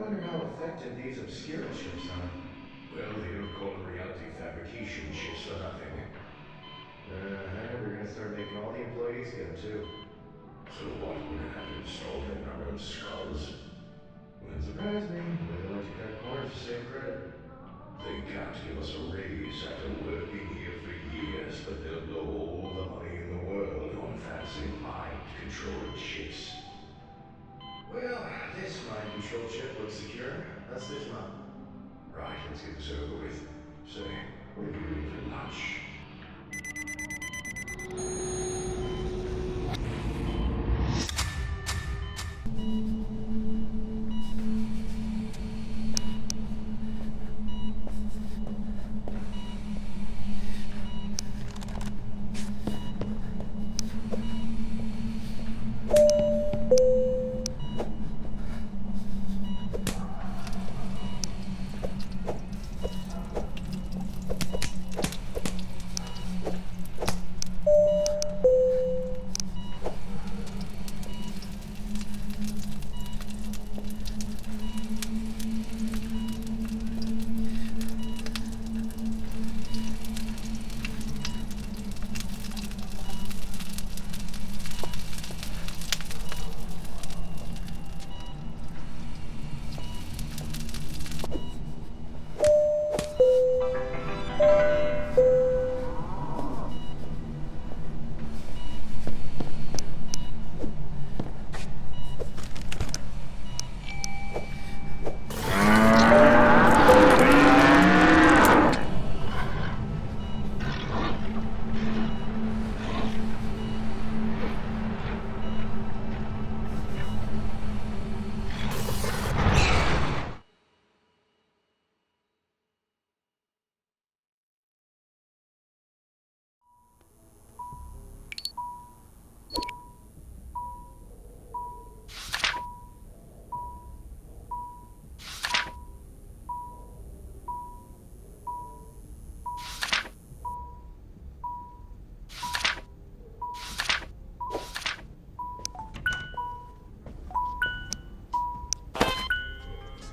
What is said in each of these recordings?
wonder how effective these Obscura chips are. Well, they don't call them reality fabrication chips for nothing. They're gonna start making all the employees get them too. So what, we're gonna have to install them in our own skulls? Wouldn't surprise me. They like to cut corners to save credit. They can't give us a raise after working here for years, but they'll blow all the money in the world on fancy mind-controlled chips. Well, this mind control chip looks secure. Let's stitch them up. Right, let's get this over with. Say, what are you doing for lunch?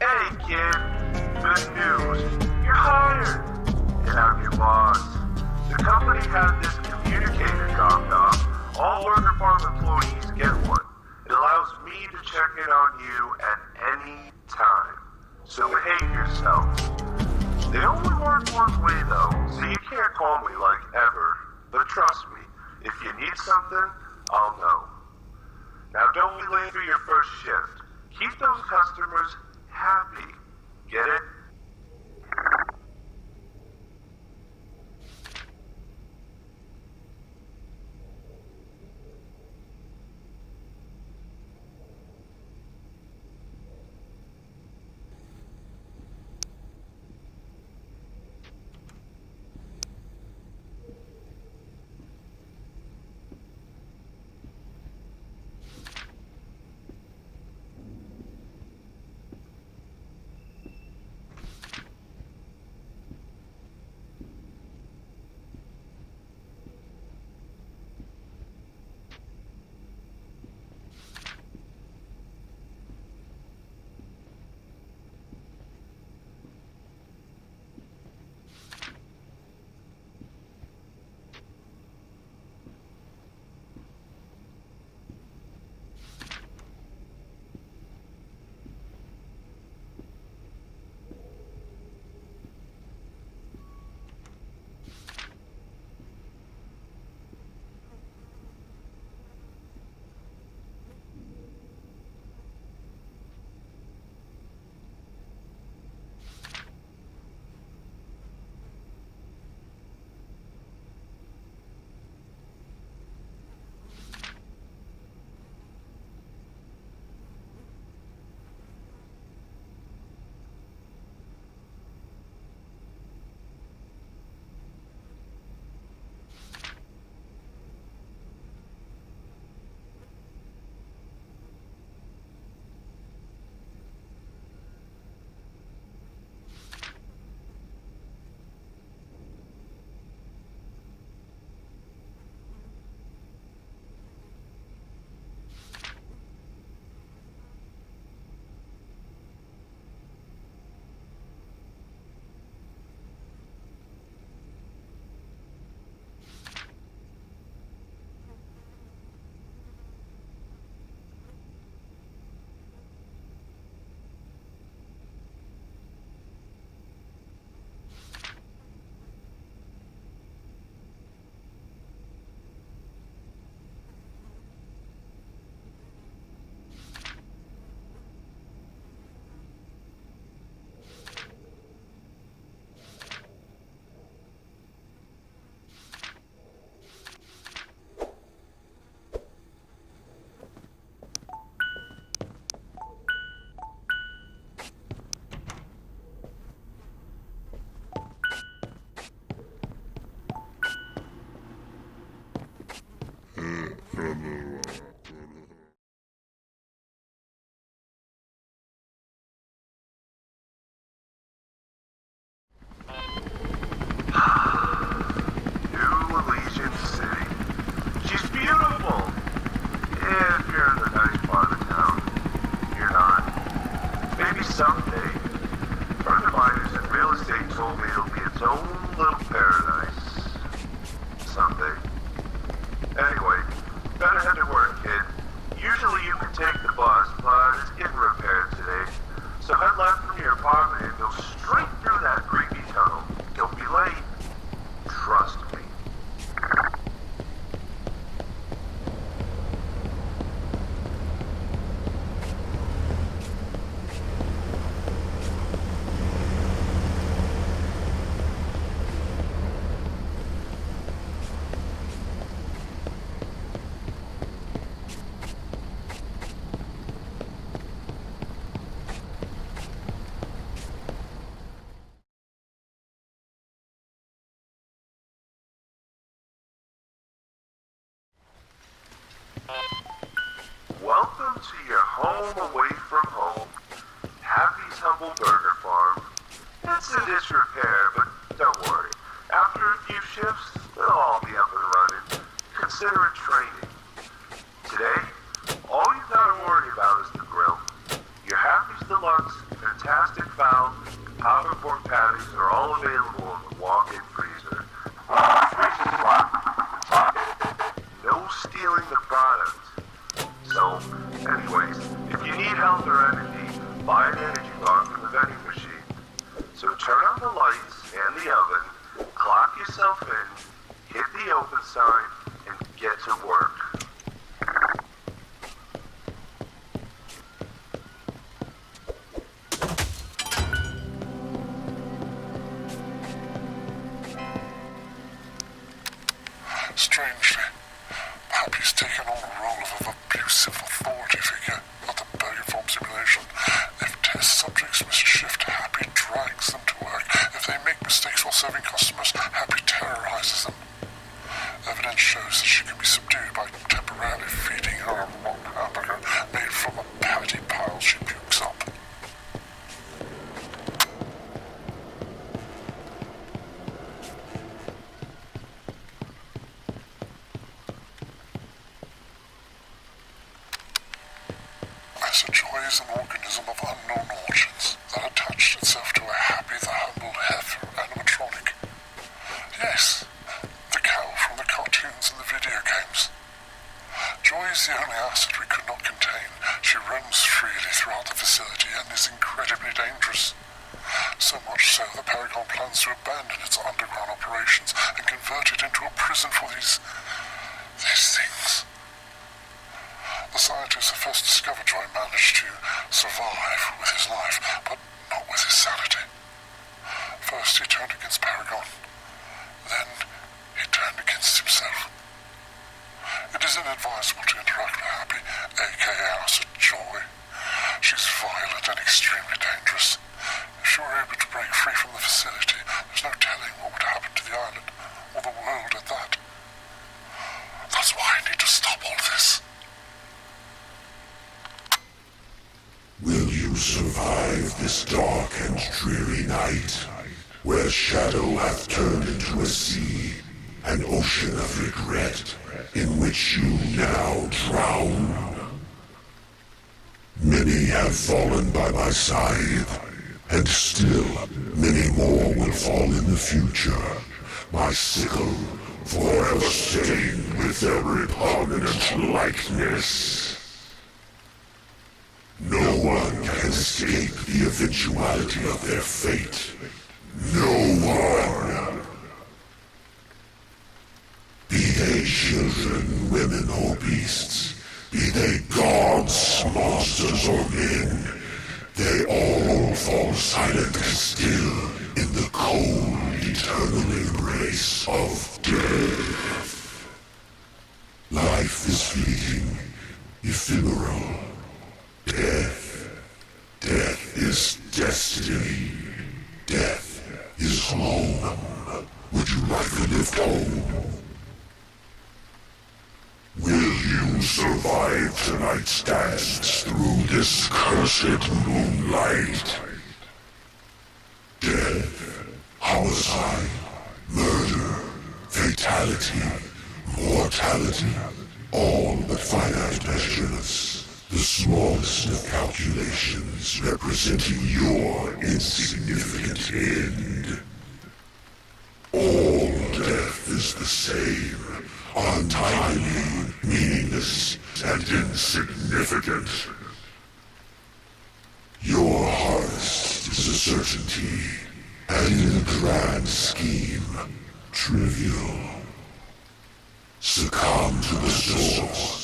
Hey kid, good news. You're hired. And I'm your boss. The company has this communicator dropped off. All Lurker Farm employees get one. It allows me to check in on you at any time. So behave yourself. They only work one way though, so you can't call me like ever. But trust me, if you need something, I'll know. Now don't be late for your first shift. Keep those customers happy. Get it? Welcome to your home away from home. Happy's Humble Burger Farm. It's in disrepair, but don't worry. After a few shifts, they'll all be up and running. Consider it training. Today, all you gotta worry about is the grill. Your Happy's Deluxe, Fantastic Fowl, and Papa Pork Patties are all available in the walk-in freezer. Freezer's locked. No stealing the product. So, anyways, if you need health or energy, buy an energy bar from the vending machine. So turn on the lights and the oven, clock yourself in, hit the open sign, and get to work. Strangely, Happy's taken on the role of an abusive authority figure at the burger farm simulation. If test subjects miss a shift, Happy drags them to work. If they make mistakes while serving customers, Happy terrorizes them. Evidence shows that she can be subdued by temporarily feeding her a rock hamburger made from a patty pile she pukes up. Joy is an organism of unknown origins that attached itself to a Happy the humble heifer animatronic. Yes, the cow from the cartoons and the video games. Joy is the only asset we could not contain. She roams freely throughout the facility and is incredibly dangerous. So much so that Paragon plans to abandon its underground operations and convert it into a prison for these things. The scientist who first discovered Joy managed to survive with his life, but not with his sanity. First he turned against Paragon, then he turned against himself. It is inadvisable to interact with Happy, aka Asset Joy. She's violent and extremely dangerous. If she were able to break free from the facility, there's no telling what would happen to the island, or the world at that. That's why I need to stop all this. Will you survive this dark and dreary night, where shadow hath turned into a sea, an ocean of regret, in which you now drown? Many have fallen by my scythe, and still many more will fall in the future. My sickle forever stained with their repugnant likeness. No one can escape the eventuality of their fate. No one. Be they children, women, or beasts, be they gods, monsters, or men, they all fall silent and still in the cold, eternal embrace of death. Life is fleeting, ephemeral. Death is destiny. Death is home. Would you rather live home? Will you survive tonight's dance through this cursed moonlight? Death, homicide, murder, fatality, mortality, all but finite measures. The smallest of calculations representing your insignificant end. All death is the same, untimely, meaningless, and insignificant. Your harvest is a certainty, and in the grand scheme, trivial. Succumb to the source.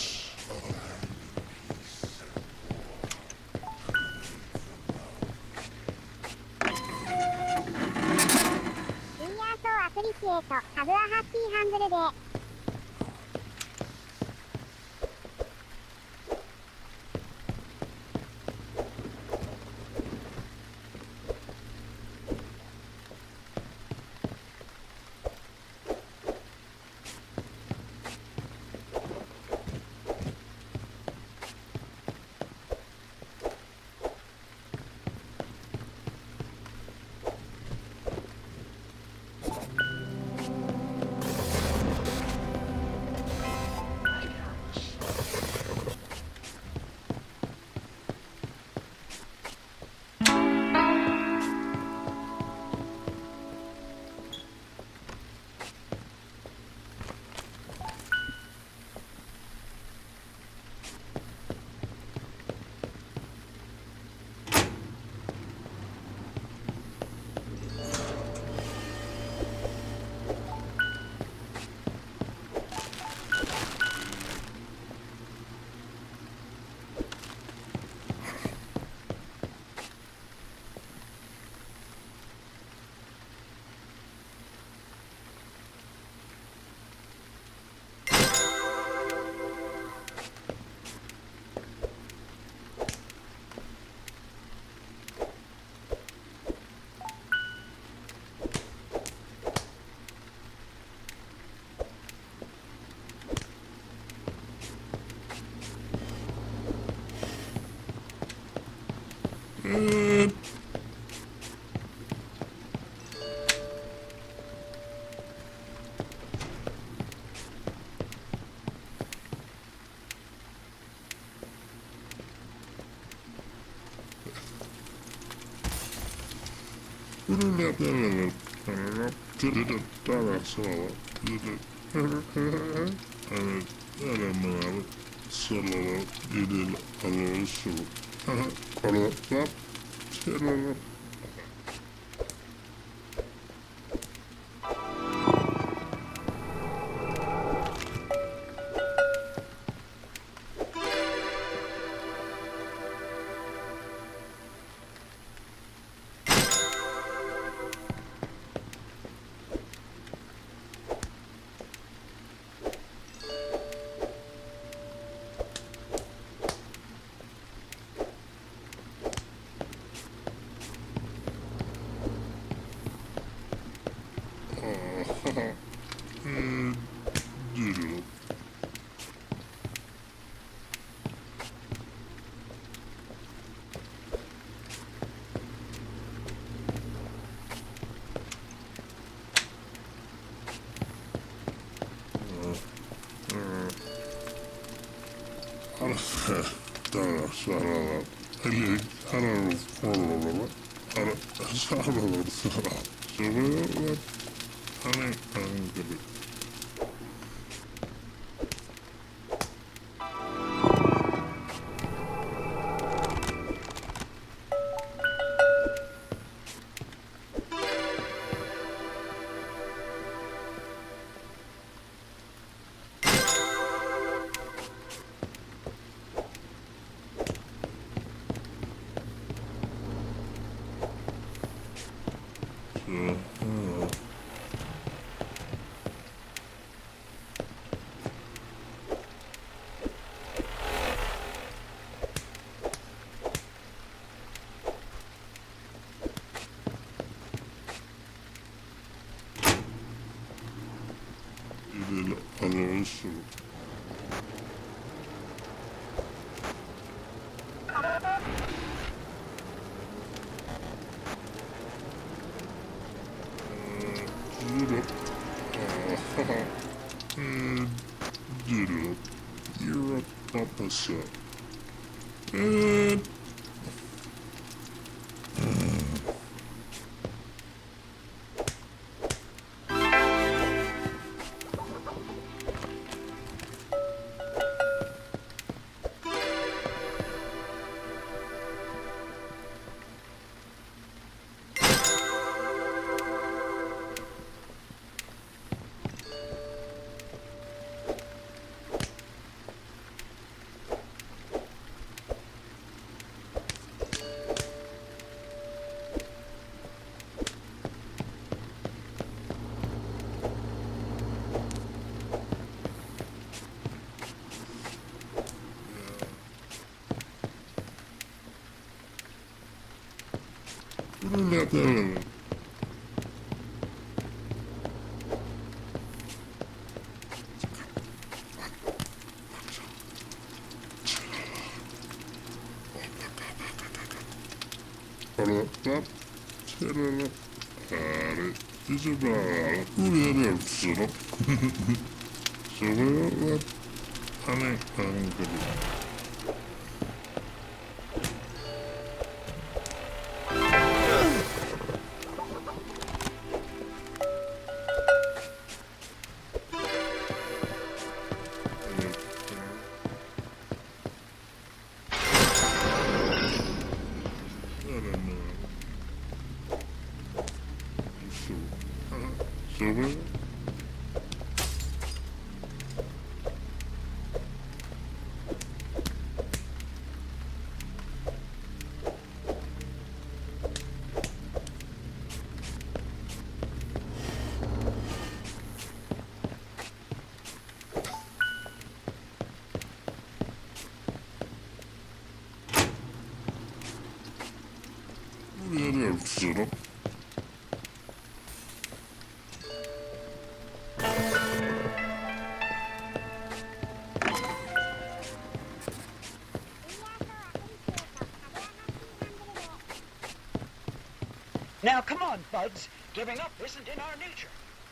Now, come on, buds. Giving up isn't in our nature.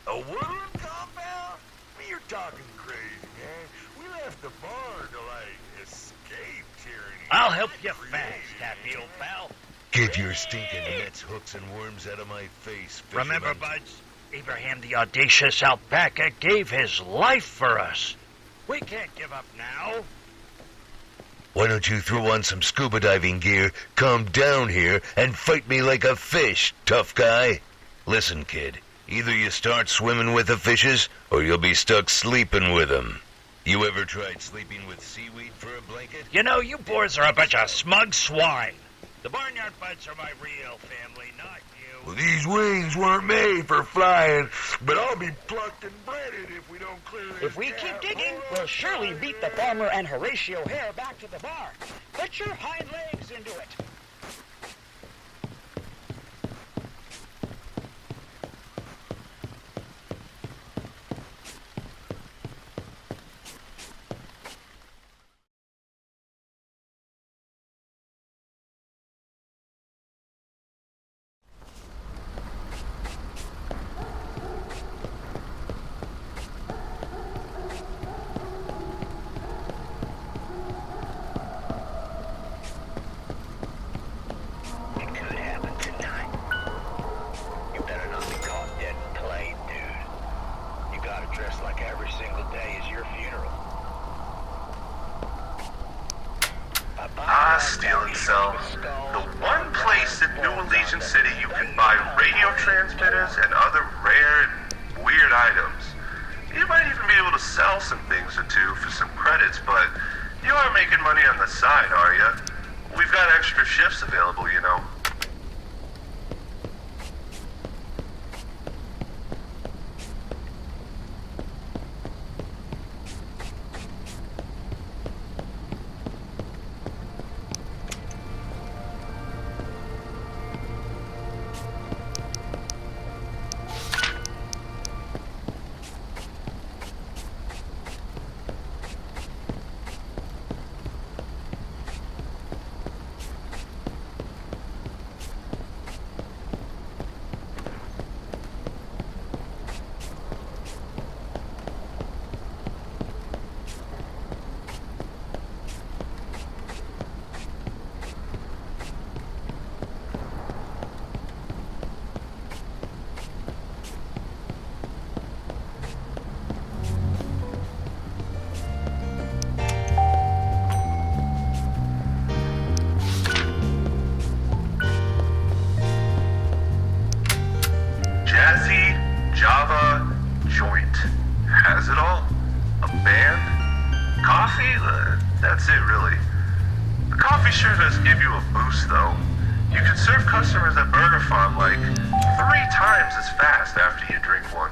A woodland compound? You're talking crazy, man. We left the barn to, escape tyranny. I'll help you fast, Happy old pal. Get your stinking nets, hooks, and worms out of my face, fisherman. Remember, buds, Abraham the audacious alpaca gave his life for us. We can't give up now. Why don't you throw on some scuba diving gear, come down here, and fight me like a fish, tough guy? Listen, kid, either you start swimming with the fishes, or you'll be stuck sleeping with them. You ever tried sleeping with seaweed for a blanket? You know, you boys are a bunch of smug swine. The Barnyard Buds are my real family, not you. Well, these wings weren't made for flying, but I'll be plucked and breaded if we don't clear this. If we keep digging, we'll surely beat the farmer and Horatio Hare back to the barn. Put your hind legs into it. It could happen tonight. You better not be caught dead in plain, dude. You gotta dress like every single day is your funeral. Steal and sell. The one place in New Allegiance City you can buy radio transmitters and other rare and weird items. You might even be able to sell some things or two for some credits, but you are making money on the side, are you? We've got extra shifts available, you know. Java, joint. Has it all? A band? Coffee? That's it, really. The coffee sure does give you a boost, though. You can serve customers at Burger Farm 3 times as fast after you drink one.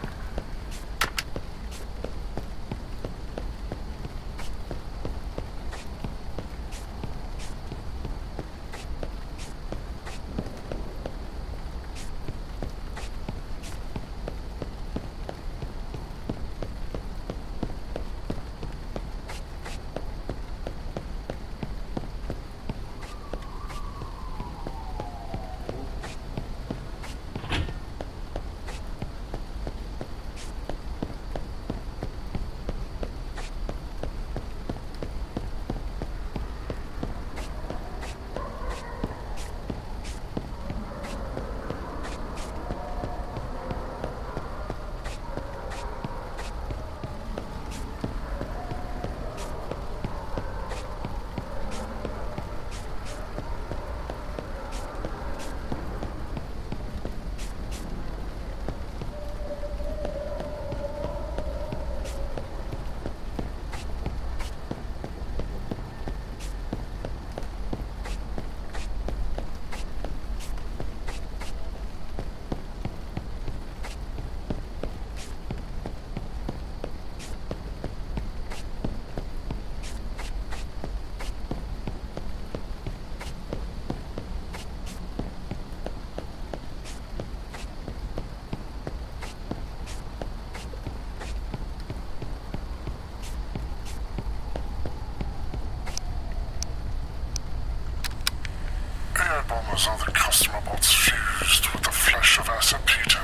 Air bombers are the customer bot's few. infused with the flesh of our Peter.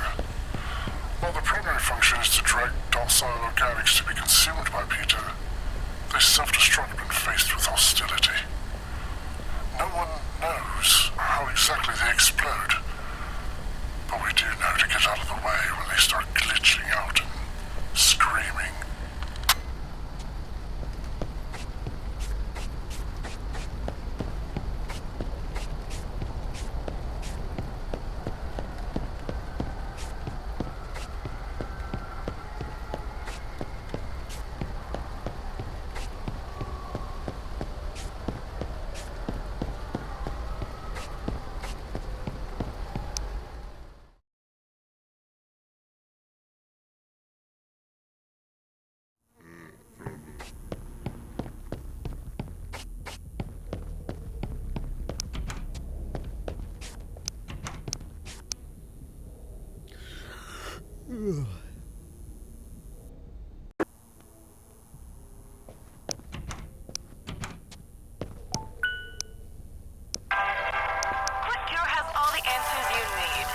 While the primary function is to drag docile organics to be consumed by Peter, they self-destruct when faced with hostility. No one knows how exactly they explode, but we do know to get out of the way when they start glitching out and screaming. Cure has all the answers you need.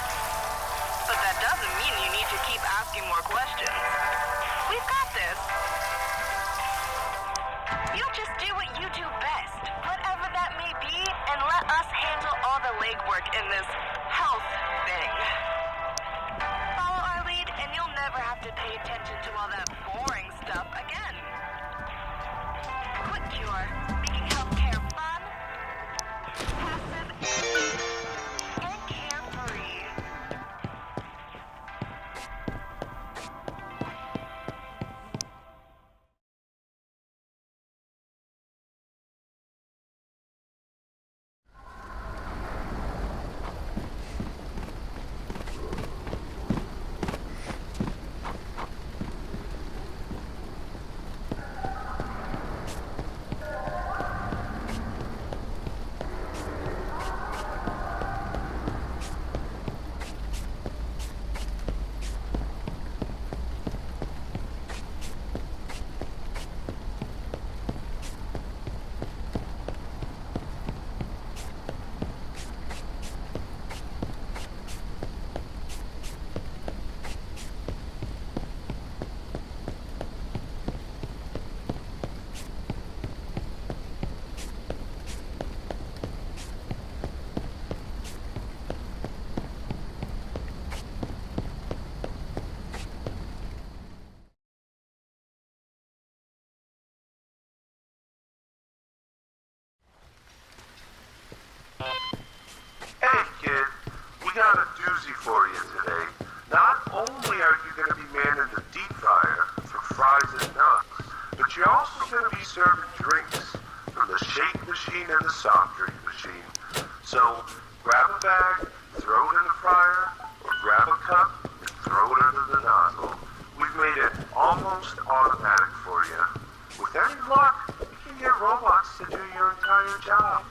But that doesn't mean you need to keep asking more questions. We've got this. You just do what you do best, whatever that may be, and let us handle all the legwork in this health thing. Follow our lead, and you'll never have to pay attention to all that boring stuff again. Quick Cure, making healthcare fun, passive, and carefree. Hey kid, we got a doozy for you today. Not only are you going to be manning the deep fryer for fries and nuts, but you're also going to be serving drinks from the shake machine and the soft drink machine. So grab a bag, throw it in the fryer, or grab a cup and throw it under the nozzle. We've made it almost automatic for you. With any luck, you can get robots to do your entire job.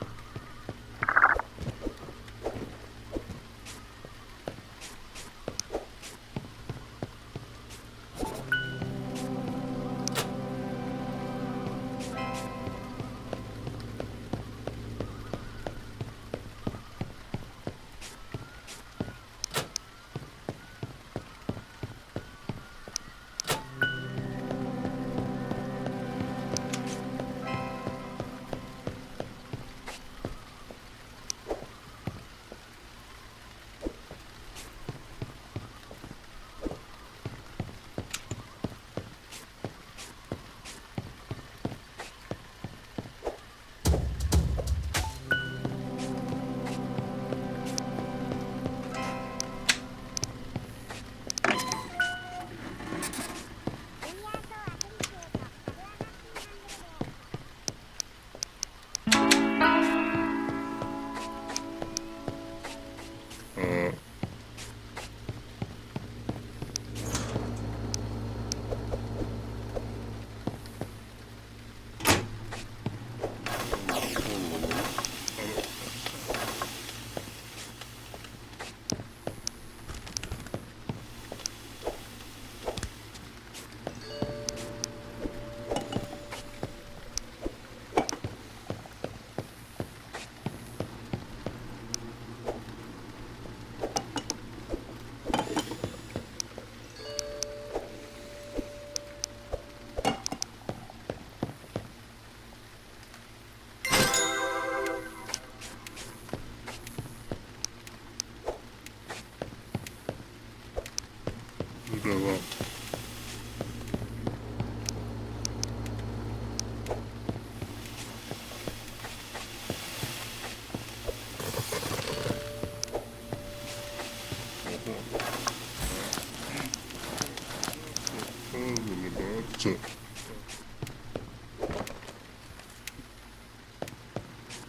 So.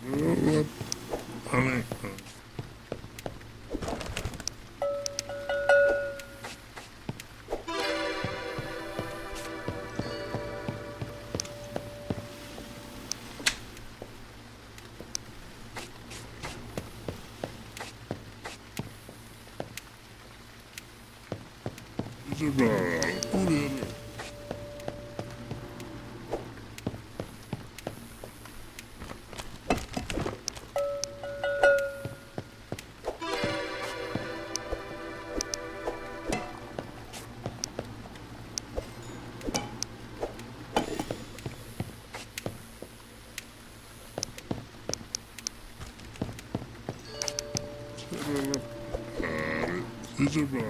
What? Honey. It's a bar.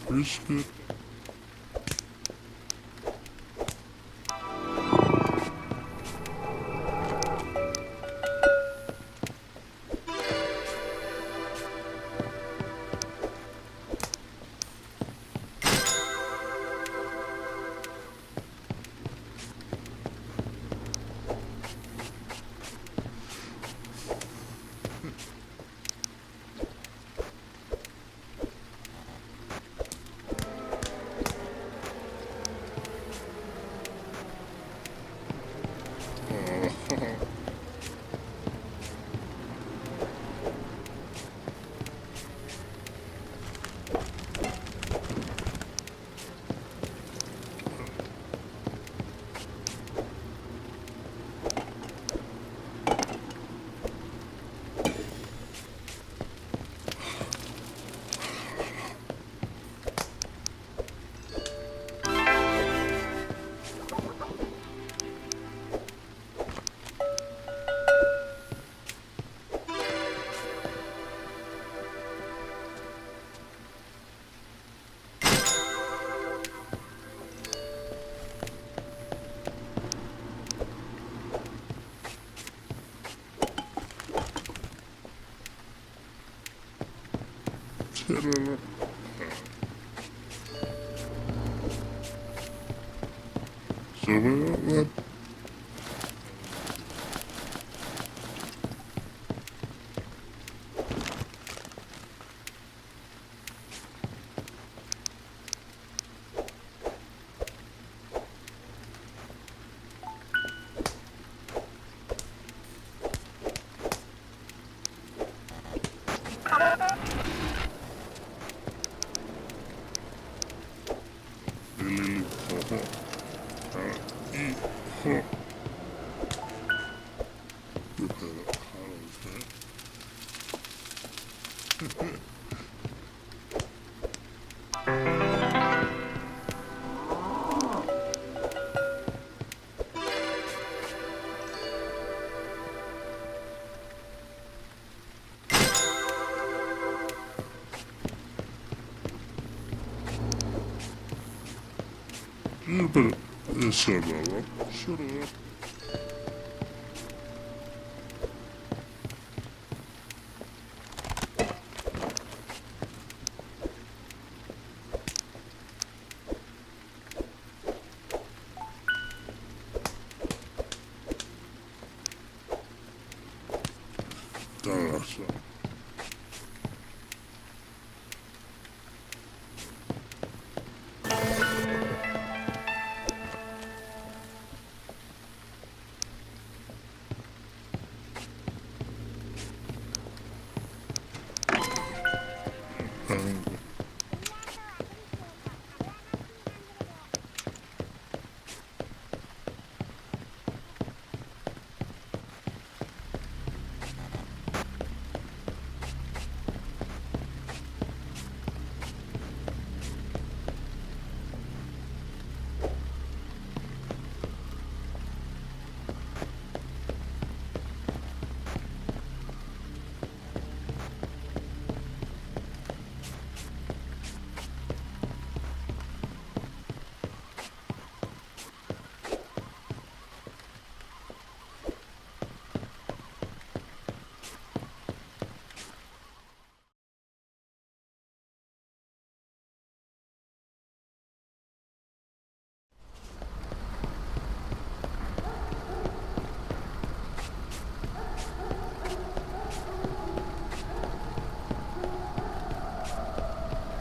Brisket. So what? You better shut up. Shut up.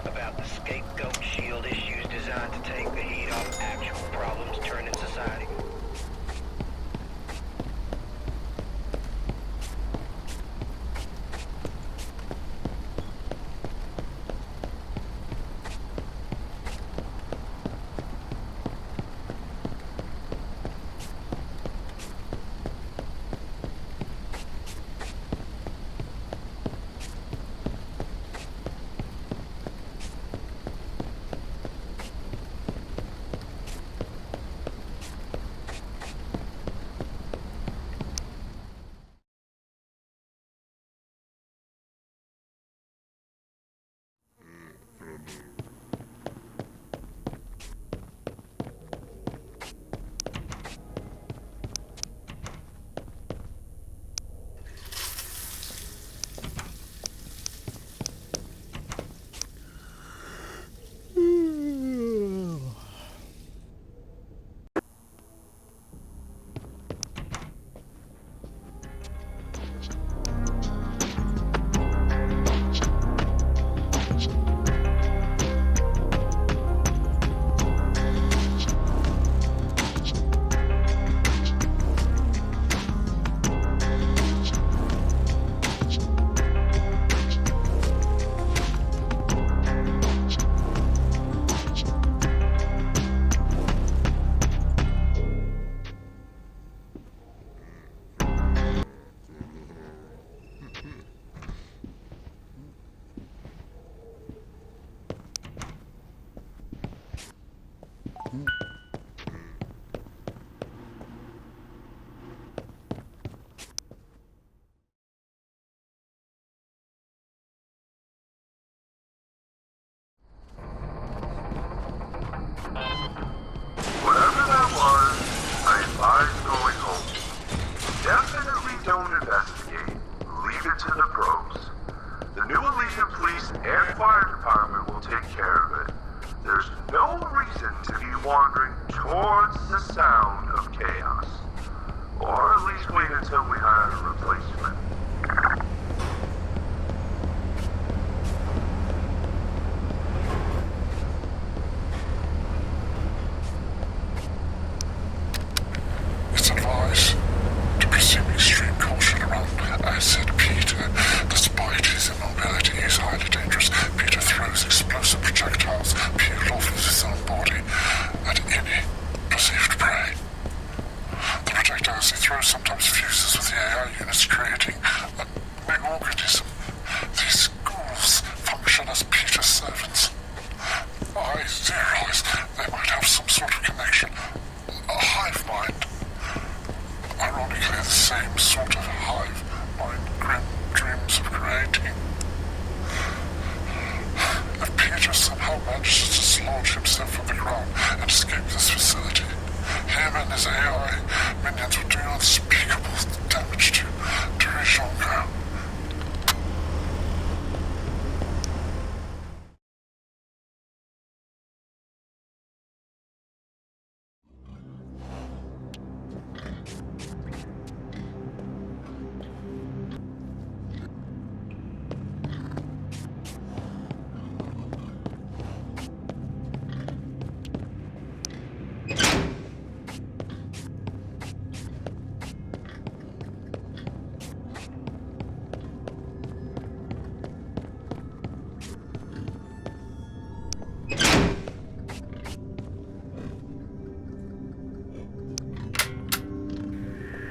About the scapegoat shield issues designed to take the heat off actual problems turning society. Whatever that was, I advise going home. Definitely don't investigate. Leave it to the pros. The new Elysian Police and Fire Department will take care of it. There's no reason to be wandering towards the sound of chaos. Or at least wait until we hire a replacement. It's advised to proceed with extreme caution around acid Peter. Despite his immobility, he's highly dangerous. Peter throws explosive projectiles peeled off of his own body at any perceived prey. The projectiles he throws sometimes fuses with the AI units, creating a big organism. These ghouls function as Peter's servants. I theorize they might have some sort of connection, a hive mind. Ironically, the same sort of hive mind Grim dreams of creating. If Peter somehow manages to dislodge himself from the ground and escape this and his AI minions would do unspeakable damage to Rijonko.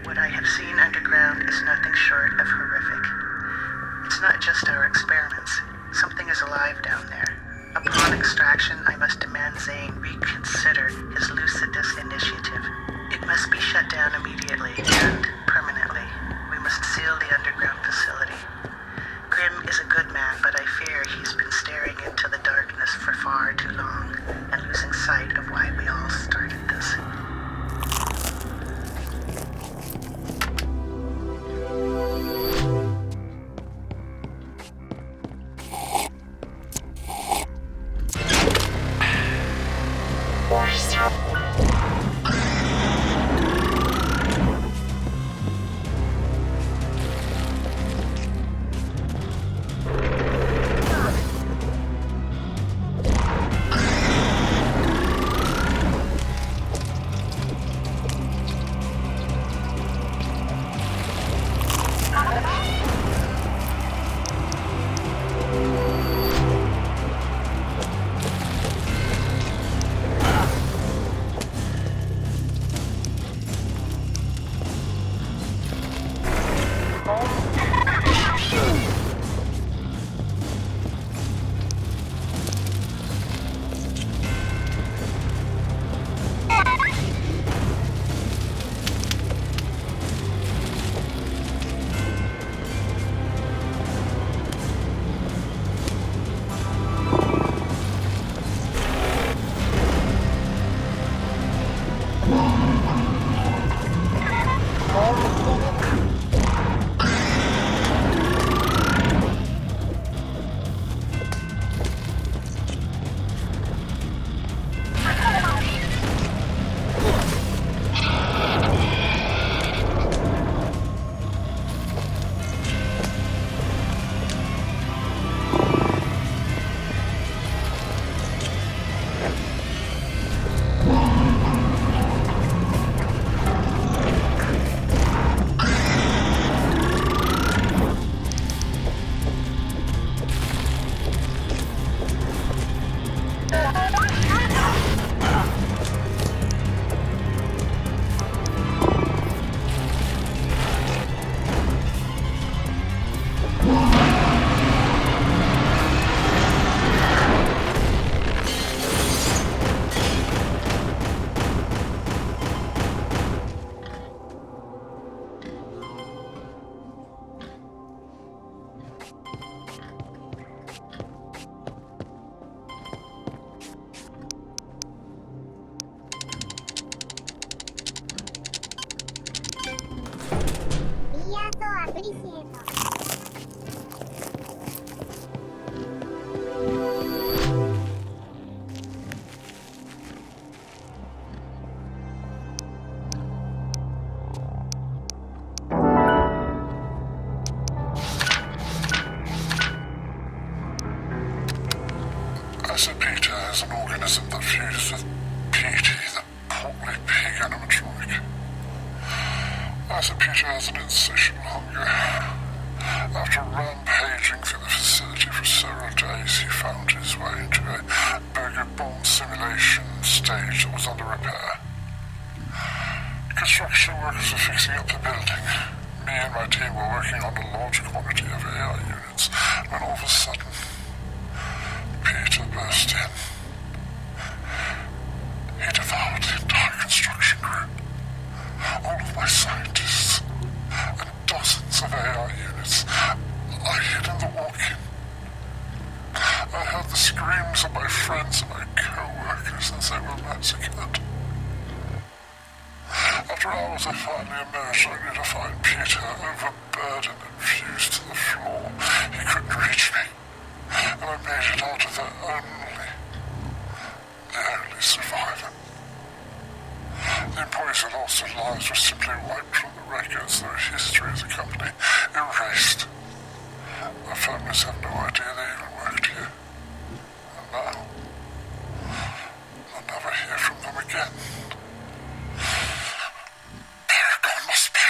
What I have seen underground is nothing short of horrific. It's not just our experiments. Something is alive down there. Upon extraction, I must demand Zane reconsider his Lucidus initiative. It must be shut down immediately and permanently. We must seal the underground facility. Grim is a good man, but I fear he's been staring into the darkness for far too long and losing sight of why we all started this. Peter is an organism that fuses with PT, the portly pig animatronic. Peter has an insatiable hunger. After rampaging through the facility for several days, he found his way into a burger bomb simulation stage that was under repair. Construction workers were fixing up the building. Me and my team were working on a large quantity of AI units when all of a sudden, Peter burst in. He devoured the entire construction crew, all of my scientists, and dozens of AI units. I hid in the walk-in. I heard the screams of my friends and my co-workers as they were massacred. After hours, I finally emerged only to find Peter overburdened and fused to the floor. He couldn't reach me, and I made it out of the only survivor. The employees who lost their lives were simply wiped from the records. Their history as a company erased. Their families have no idea they even worked here. And now, I'll never hear from them again. Paragon must pay.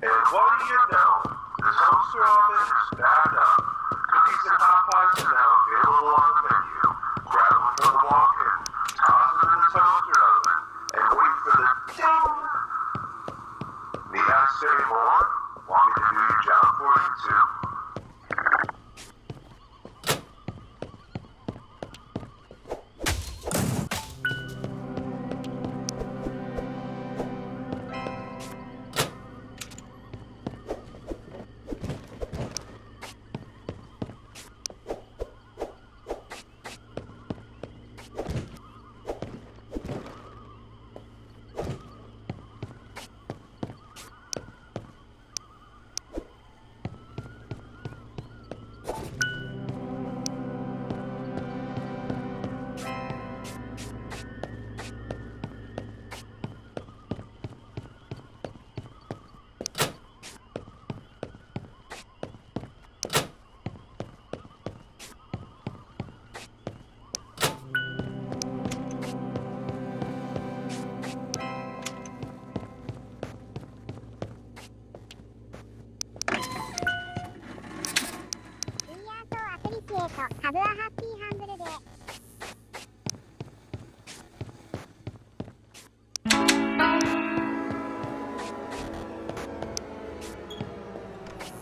And what do you know? This homester office is back up. Cookies and hot pies are now available on the menu. Grab them from the walk-in, toss them in the toaster oven, and wait for the ding! Need I say more? Want me to do your job for you too?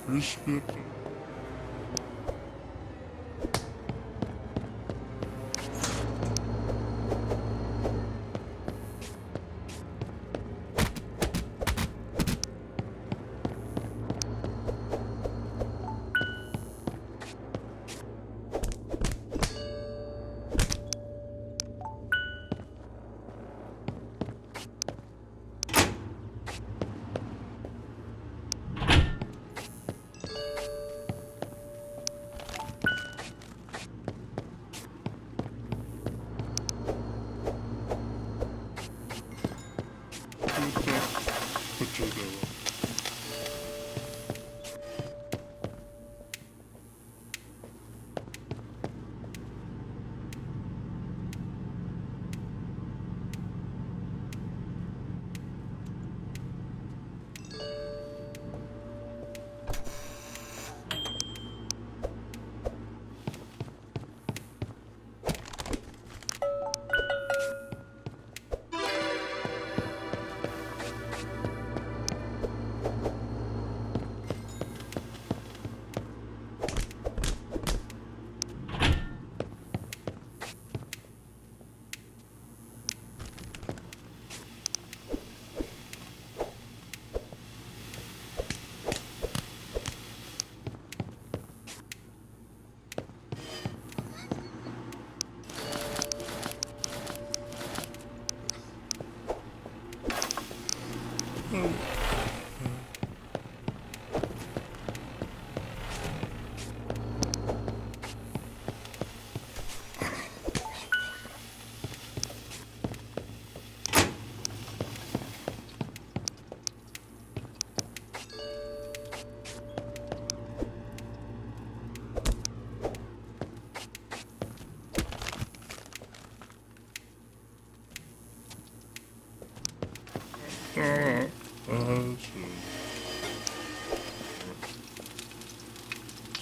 Respect.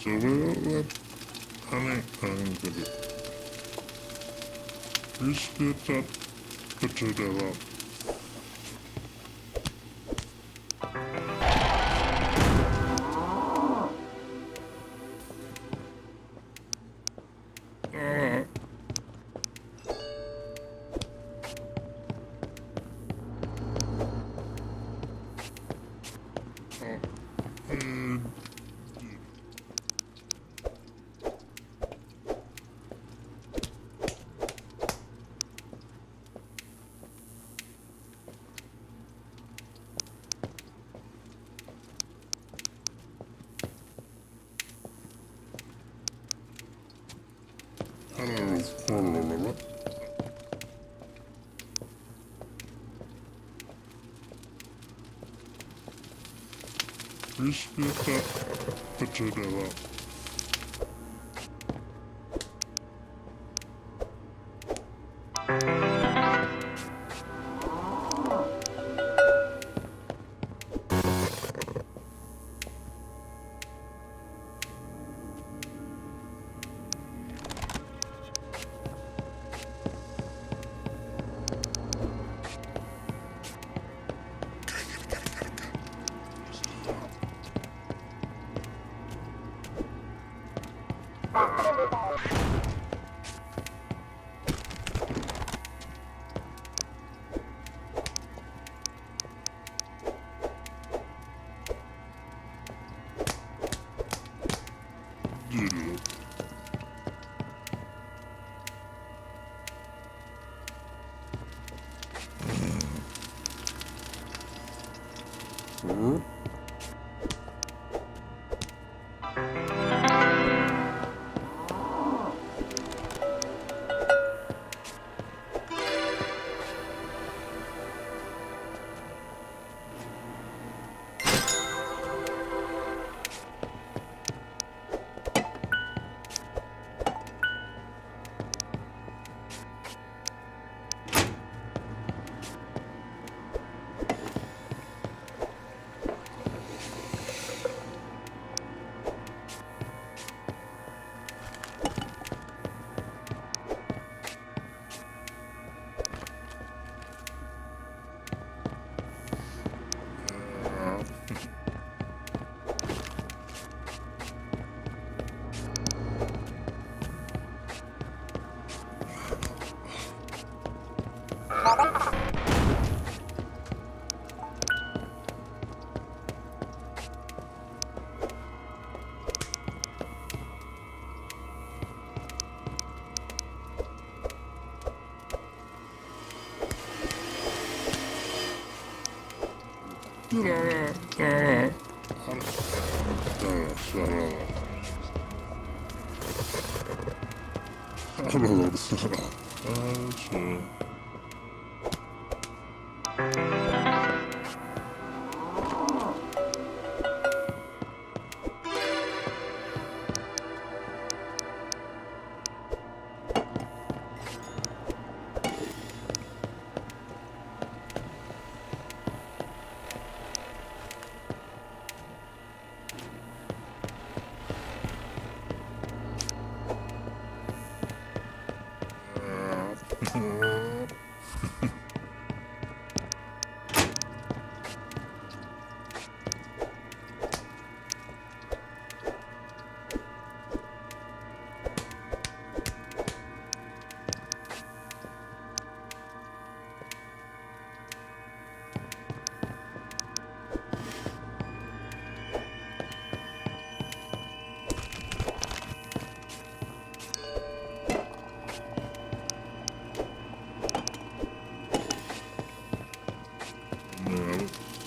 Så vi använder Visbytet betyder vad? Visbytet betyder vad?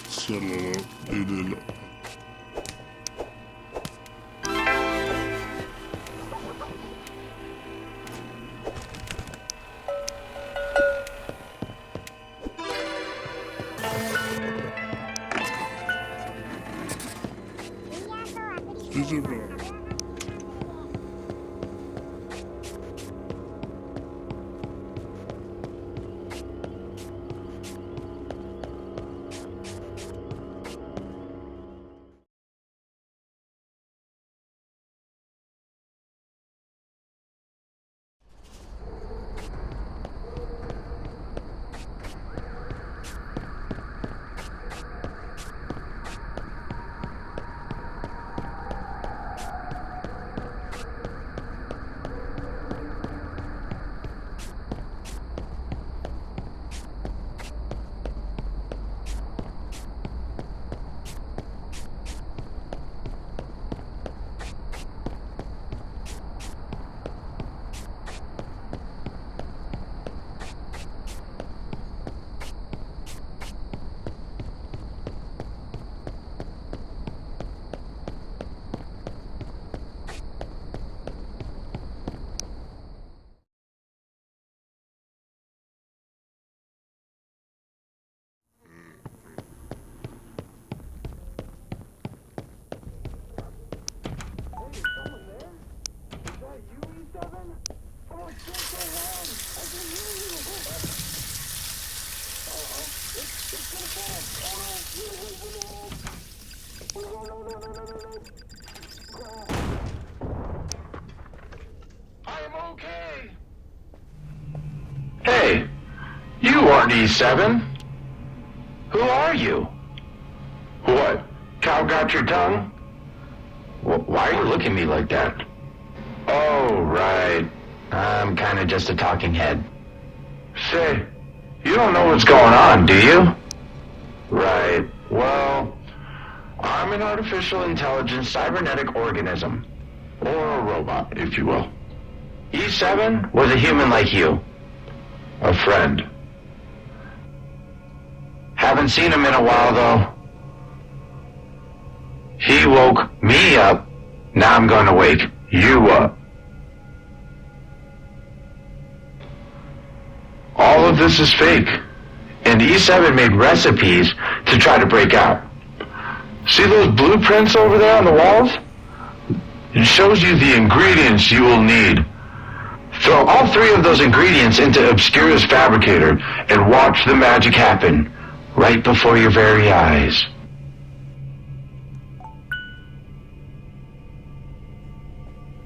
Celler i det. Det är bra. aren't E7? Who are you? What? Cow got your tongue? Why are you looking at me like that? Oh, right. I'm kinda just a talking head. Say, you don't know what's going on, do you? Right. Well, I'm an artificial intelligence cybernetic organism. Or a robot, if you will. E7 was a human like you. A friend. Haven't seen him in a while, though. He woke me up. Now I'm going to wake you up. All of this is fake. And E7 made recipes to try to break out. See those blueprints over there on the walls? It shows you the ingredients you will need. Throw all 3 of those ingredients into Obscura's fabricator and watch the magic happen right before your very eyes.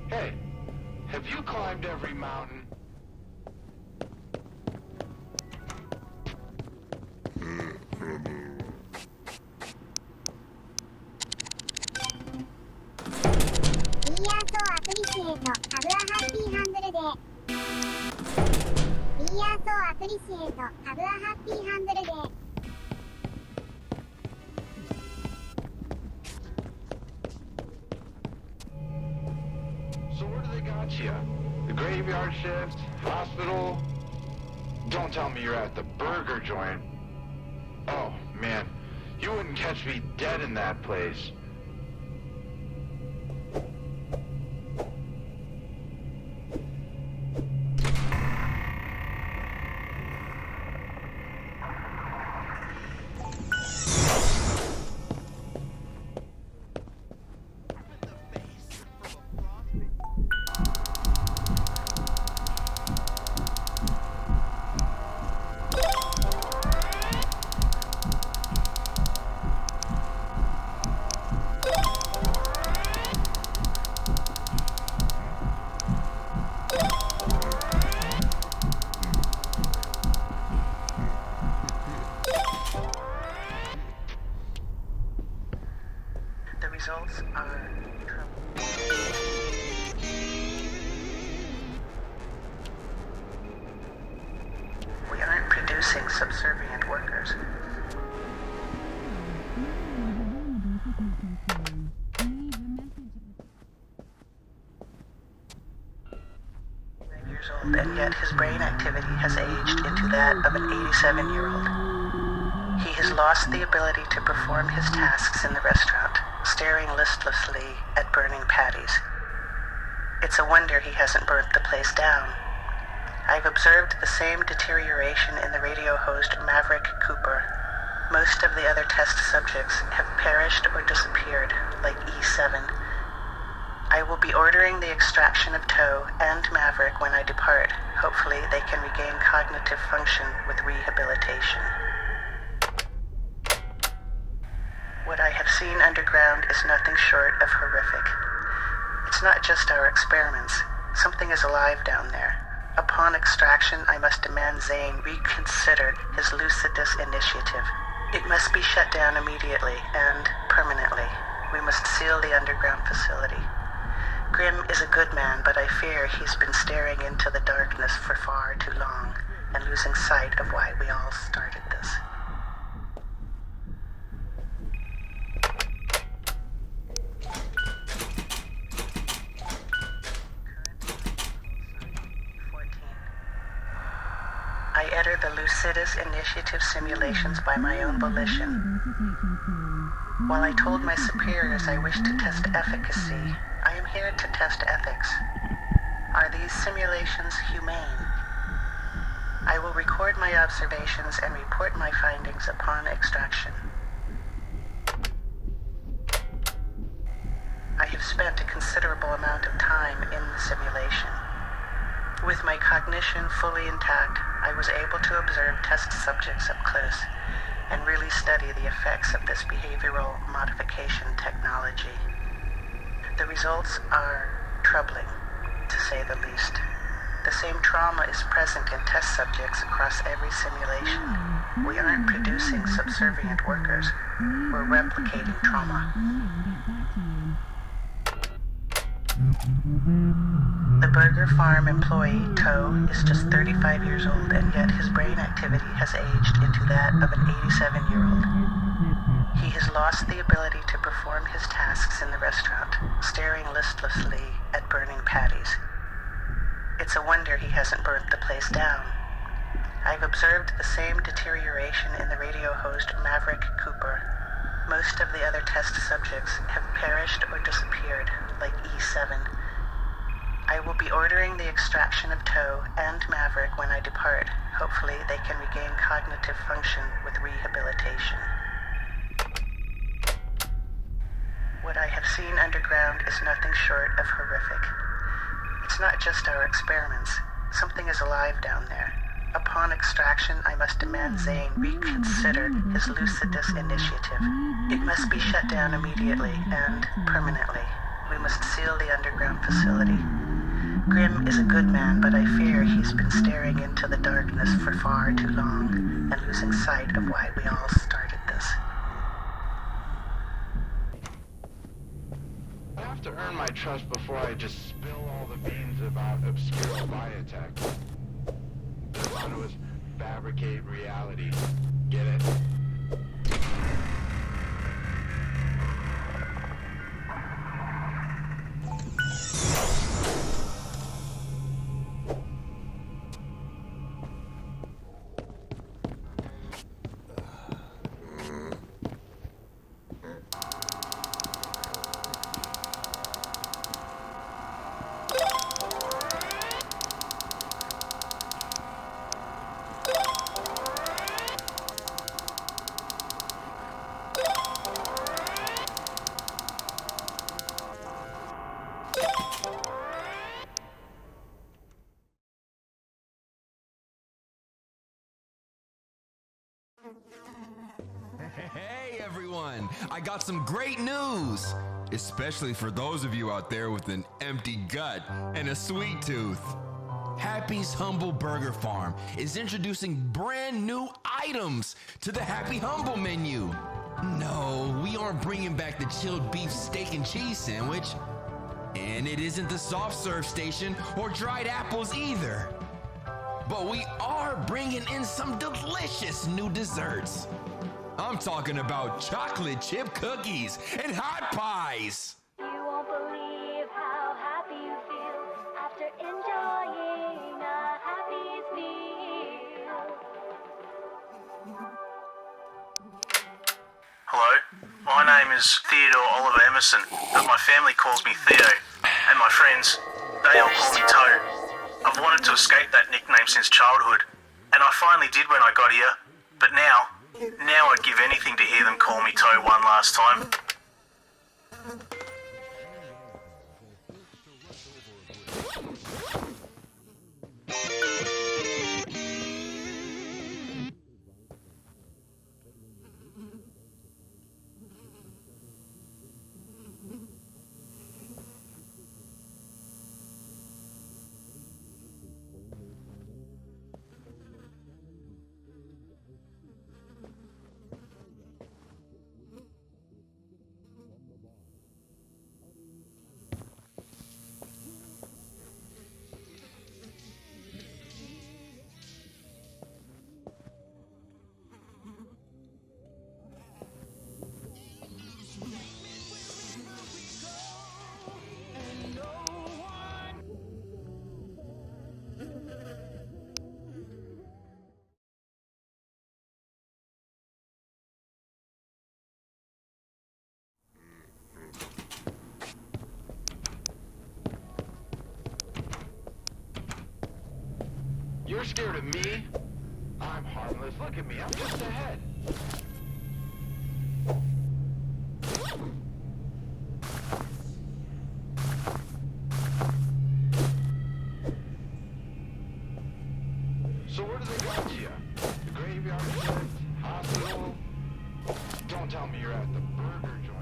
Hey, have you climbed every mountain? So where do they got you? The graveyard shift? Hospital? Don't tell me you're at the burger joint. Oh, man. You wouldn't catch me dead in that place. The results are we aren't producing subservient workers. Years old, and yet his brain activity has aged into that of an 87-year-old. He has lost the ability to perform his tasks in the restaurant, staring listlessly at burning patties. It's a wonder he hasn't burnt the place down. I've observed the same deterioration in the radio host Maverick Cooper. Most of the other test subjects have perished or disappeared, like E7. I will be ordering the extraction of Toe and Maverick when I depart. Hopefully they can regain cognitive function with rehabilitation. What I have seen underground is nothing short of horrific. It's not just our experiments. Something is alive down there. Upon extraction, I must demand Zane reconsider his Lucidus initiative. It must be shut down immediately and permanently. We must seal the underground facility. Grimm is a good man, but I fear he's been staring into the darkness for far too long and losing sight of why we all started this. I enter the Lucidus Initiative simulations by my own volition. While I told my superiors I wish to test efficacy, I am here to test ethics. Are these simulations humane? I will record my observations and report my findings upon extraction. I have spent a considerable amount of time in the simulation. With my cognition fully intact, I was able to observe test subjects up close and really study the effects of this behavioral modification technology. The results are troubling, to say the least. The same trauma is present in test subjects across every simulation. We aren't producing subservient workers. We're replicating trauma. The burger farm employee, Toe, is just 35 years old, and yet his brain activity has aged into that of an 87-year-old. He has lost the ability to perform his tasks in the restaurant, staring listlessly at burning patties. It's a wonder he hasn't burnt the place down. I've observed the same deterioration in the radio host Maverick Cooper. Most of the other test subjects have perished or disappeared, like E7. I will be ordering the extraction of Toe and Maverick when I depart. Hopefully they can regain cognitive function with rehabilitation. What I have seen underground is nothing short of horrific. It's not just our experiments. Something is alive down there. Upon extraction, I must demand Zane reconsider his Lucidus initiative. It must be shut down immediately and permanently. We must seal the underground facility. Grimm is a good man, but I fear he's been staring into the darkness for far too long and losing sight of why we all started this. I have to earn my trust before I just spill all the beans about Obscura biotech. I thought it was fabricate reality. Get it? Hey everyone, I got some great news, especially for those of you out there with an empty gut and a sweet tooth. Happy's Humble Burger Farm is introducing brand new items to the Happy Humble menu. No, we aren't bringing back the chilled beef steak and cheese sandwich, and it isn't the soft serve station or dried apples either. But we are bringing in some delicious new desserts. I'm talking about chocolate chip cookies and hot pies. You won't believe how happy you feel after enjoying a Happy's meal. Hello, my name is Theodore Oliver Emerson, but my family calls me Theo, and my friends, they all call me Toe. I've wanted to escape that nickname since childhood, and I finally did when I got here, but now I'd give anything to hear them call me Toe one last time. You're scared of me? I'm harmless. Look at me. I'm just ahead. So where do they got you? The graveyard shift? Hospital? Don't tell me you're at the burger joint.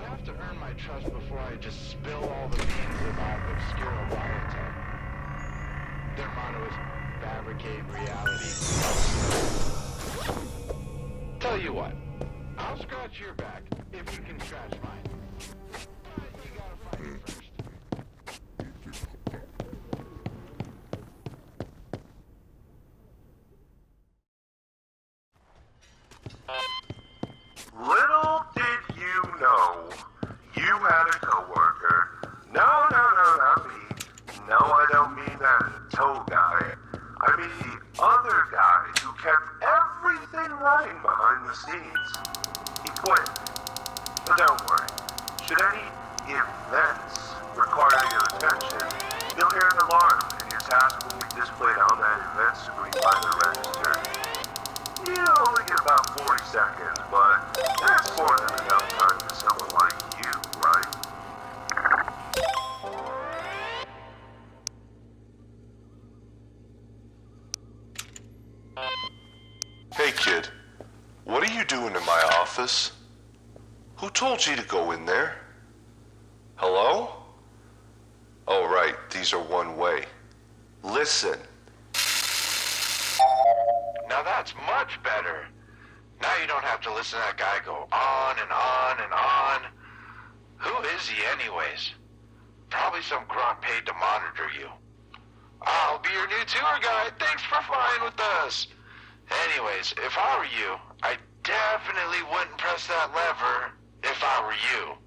have to earn my trust before I just spill all the beans about Obscura biotech. Their motto is fabricate reality. Tell you what, I'll scratch your back if you can scratch mine. But you gotta fight it first. Little did you know, you had a coworker. No, not me. No, I don't mean that toe guy. I mean the other guy who kept everything running behind the scenes. He quit. But don't worry. Should any events require your attention, you'll hear an alarm and your task will be displayed on that event screen by the register. You only get about 40 seconds, but that's more than enough time for someone like you, right? Hey kid, what are you doing in my office? Who told you to go in there? Hello? Oh right, these are one way. Listen. Now that's much better. Now you don't have to listen to that guy go on and on and on. Who is he anyways? Probably some grunt paid to monitor you. I'll be your new tour guide. Thanks for flying with us. Anyways, if I were you, I definitely wouldn't press that lever if I were you.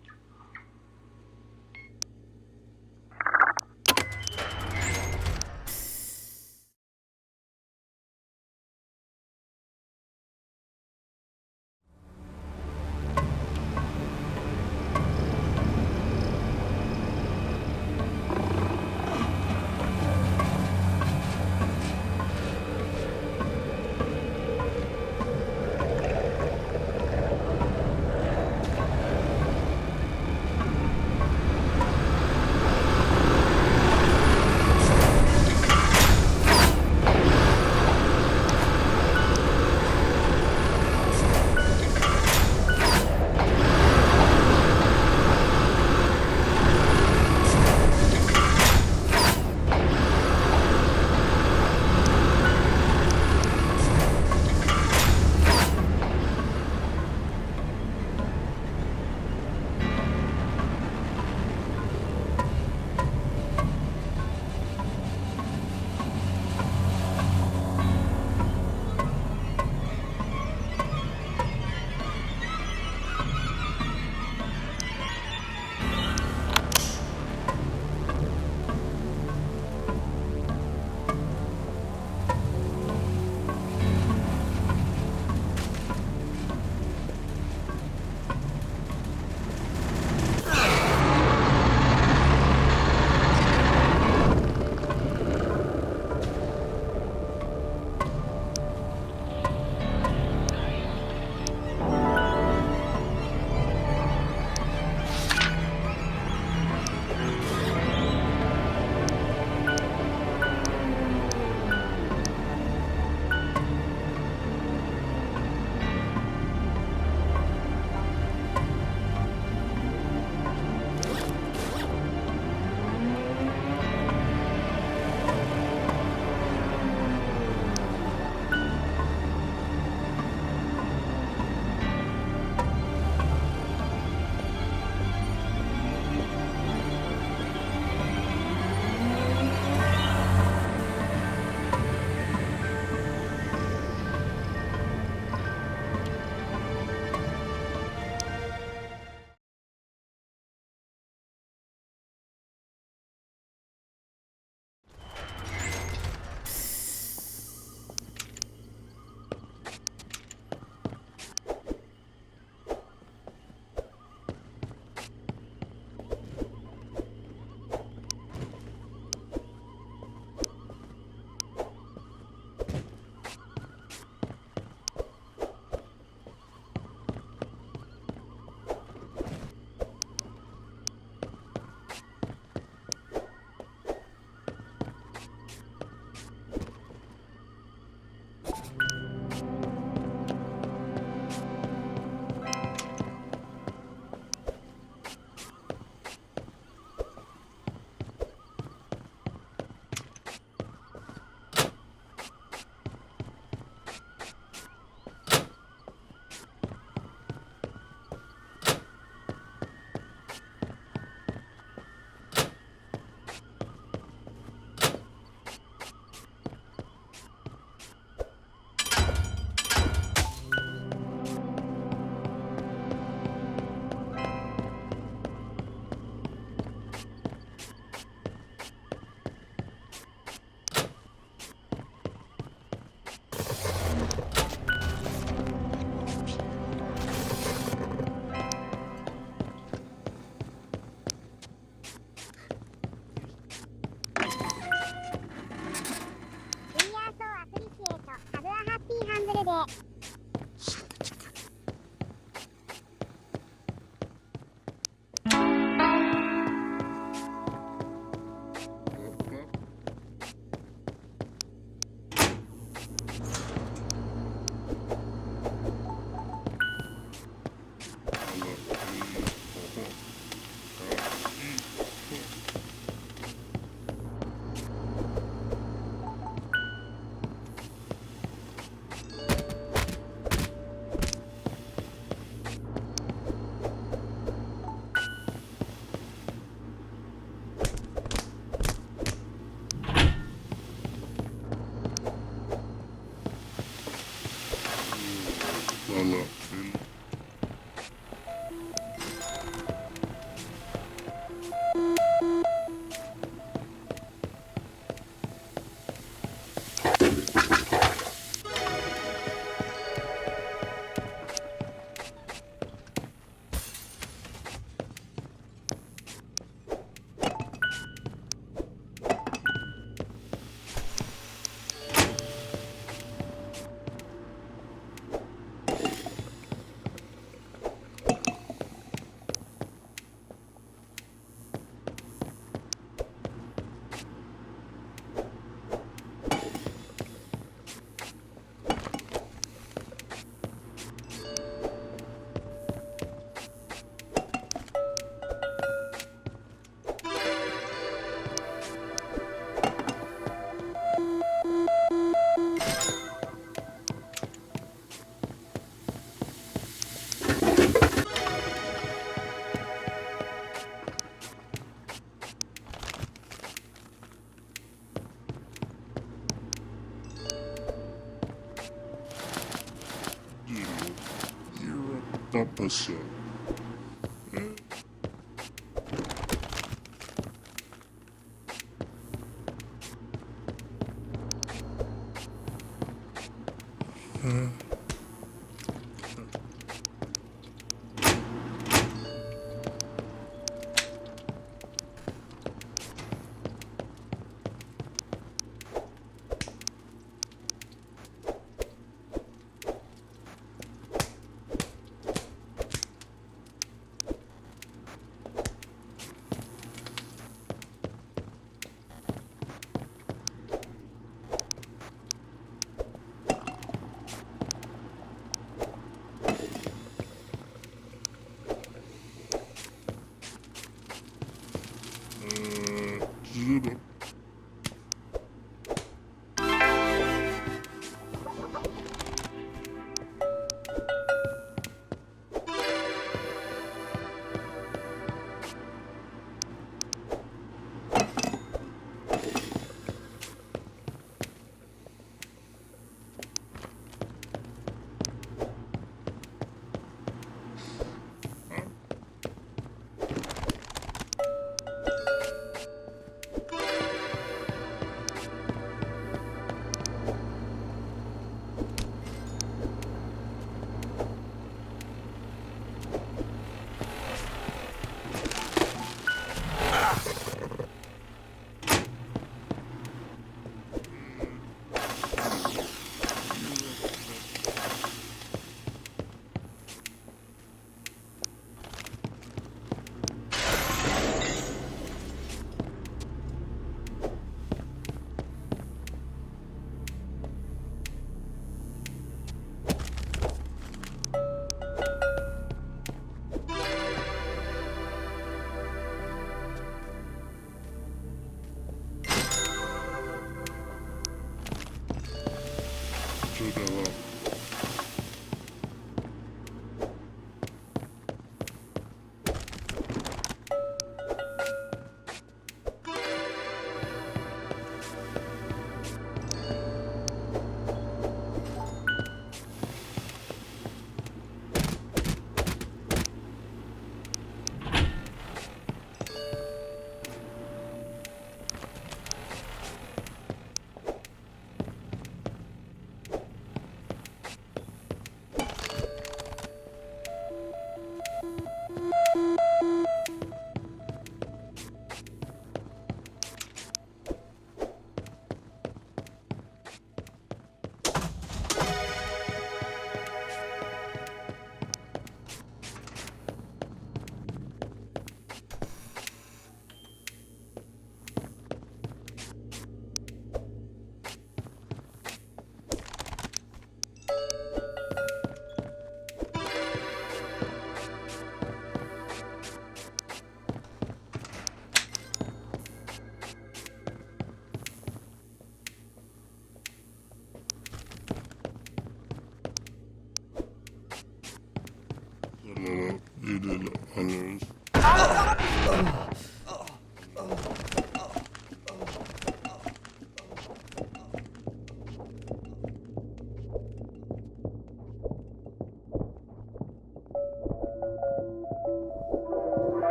episode.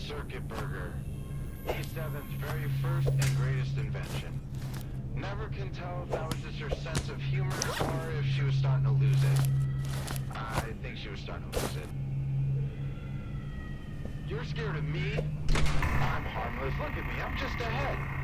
Circuit burger. E7's very first and greatest invention. Never can tell if that was just her sense of humor or if she was starting to lose it. I think she was starting to lose it. You're scared of me? I'm harmless. Look at me. I'm just ahead.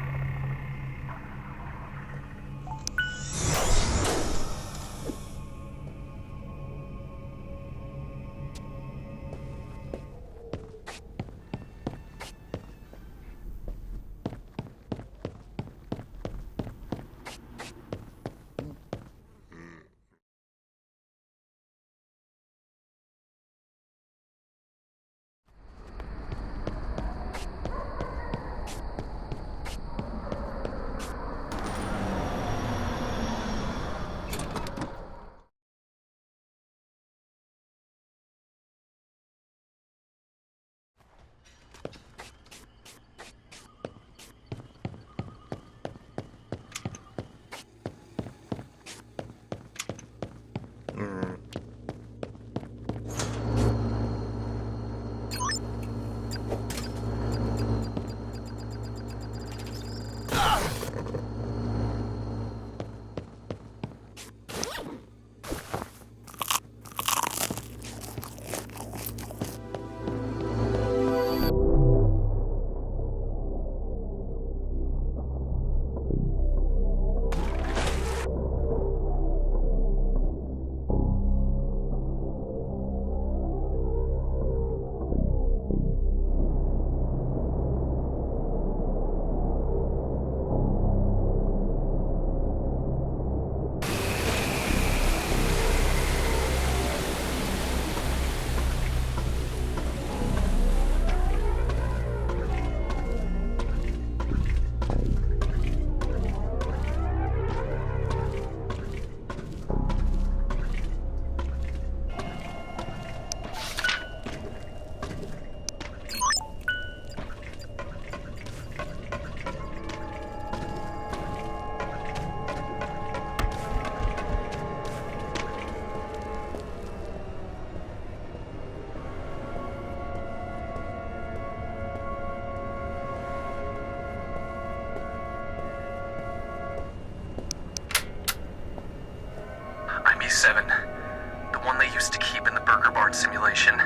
current simulation.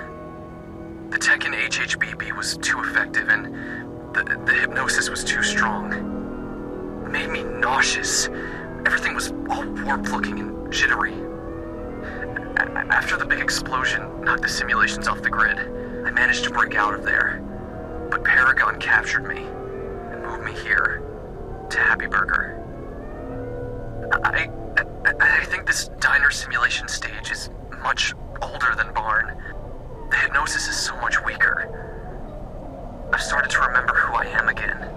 The tech in HHBB was too effective, and the hypnosis was too strong. It made me nauseous. Everything was all warped-looking and jittery. After the big explosion knocked the simulations off the grid, I managed to break out of there. But Paragon captured me and moved me here, to Happy Burger. I think this diner simulation stage is much older than Barn. The hypnosis is so much weaker. I've started to remember who I am again.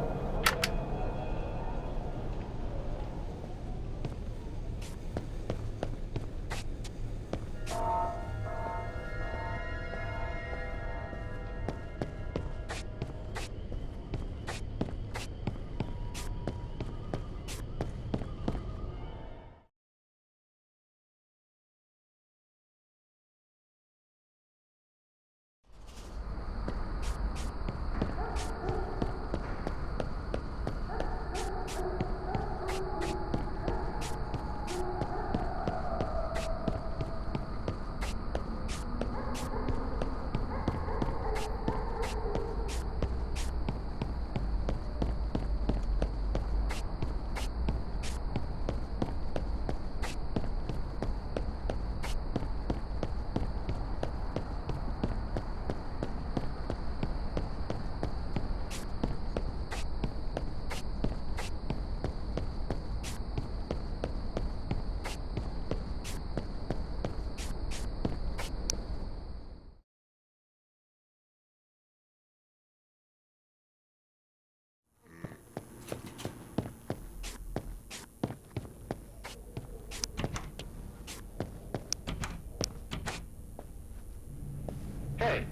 Hey,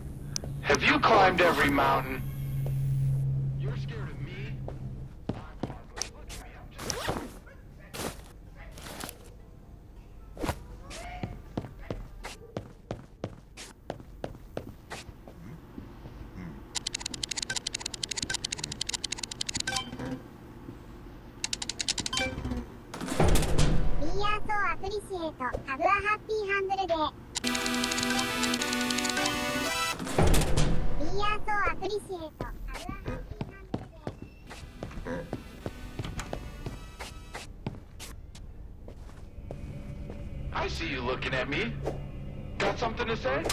have you climbed every mountain? You're scared of me? I'm harmless. Look at me, I'm just... We are so appreciate. Have a happy handle day. We are so appreciate. Have a happy handle day. I see you looking at me. Got something to say?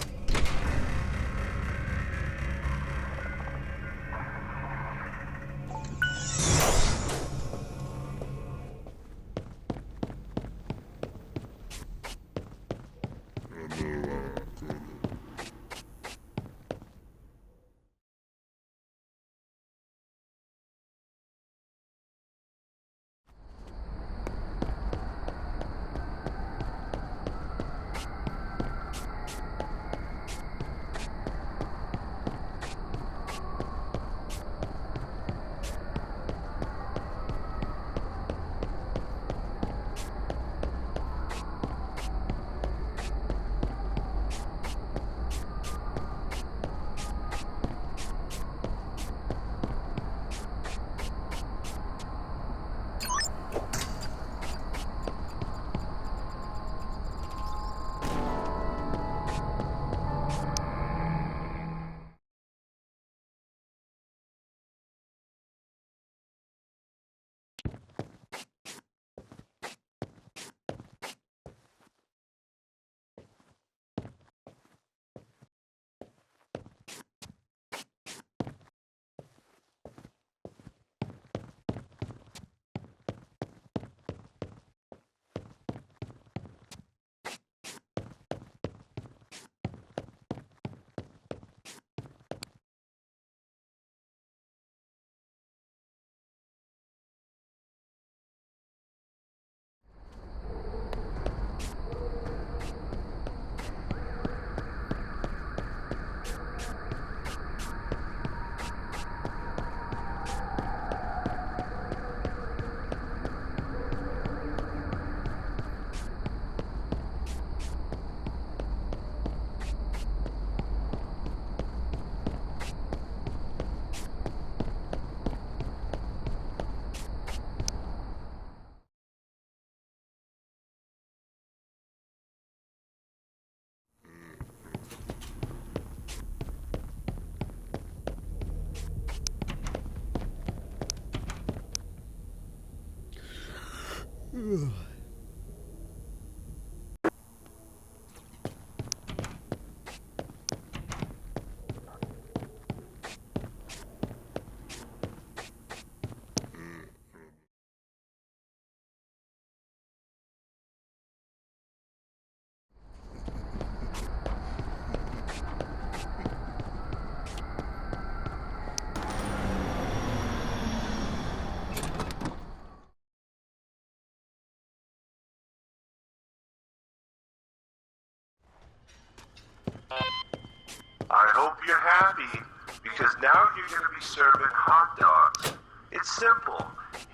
I hope you're happy, because now you're going to be serving hot dogs. It's simple.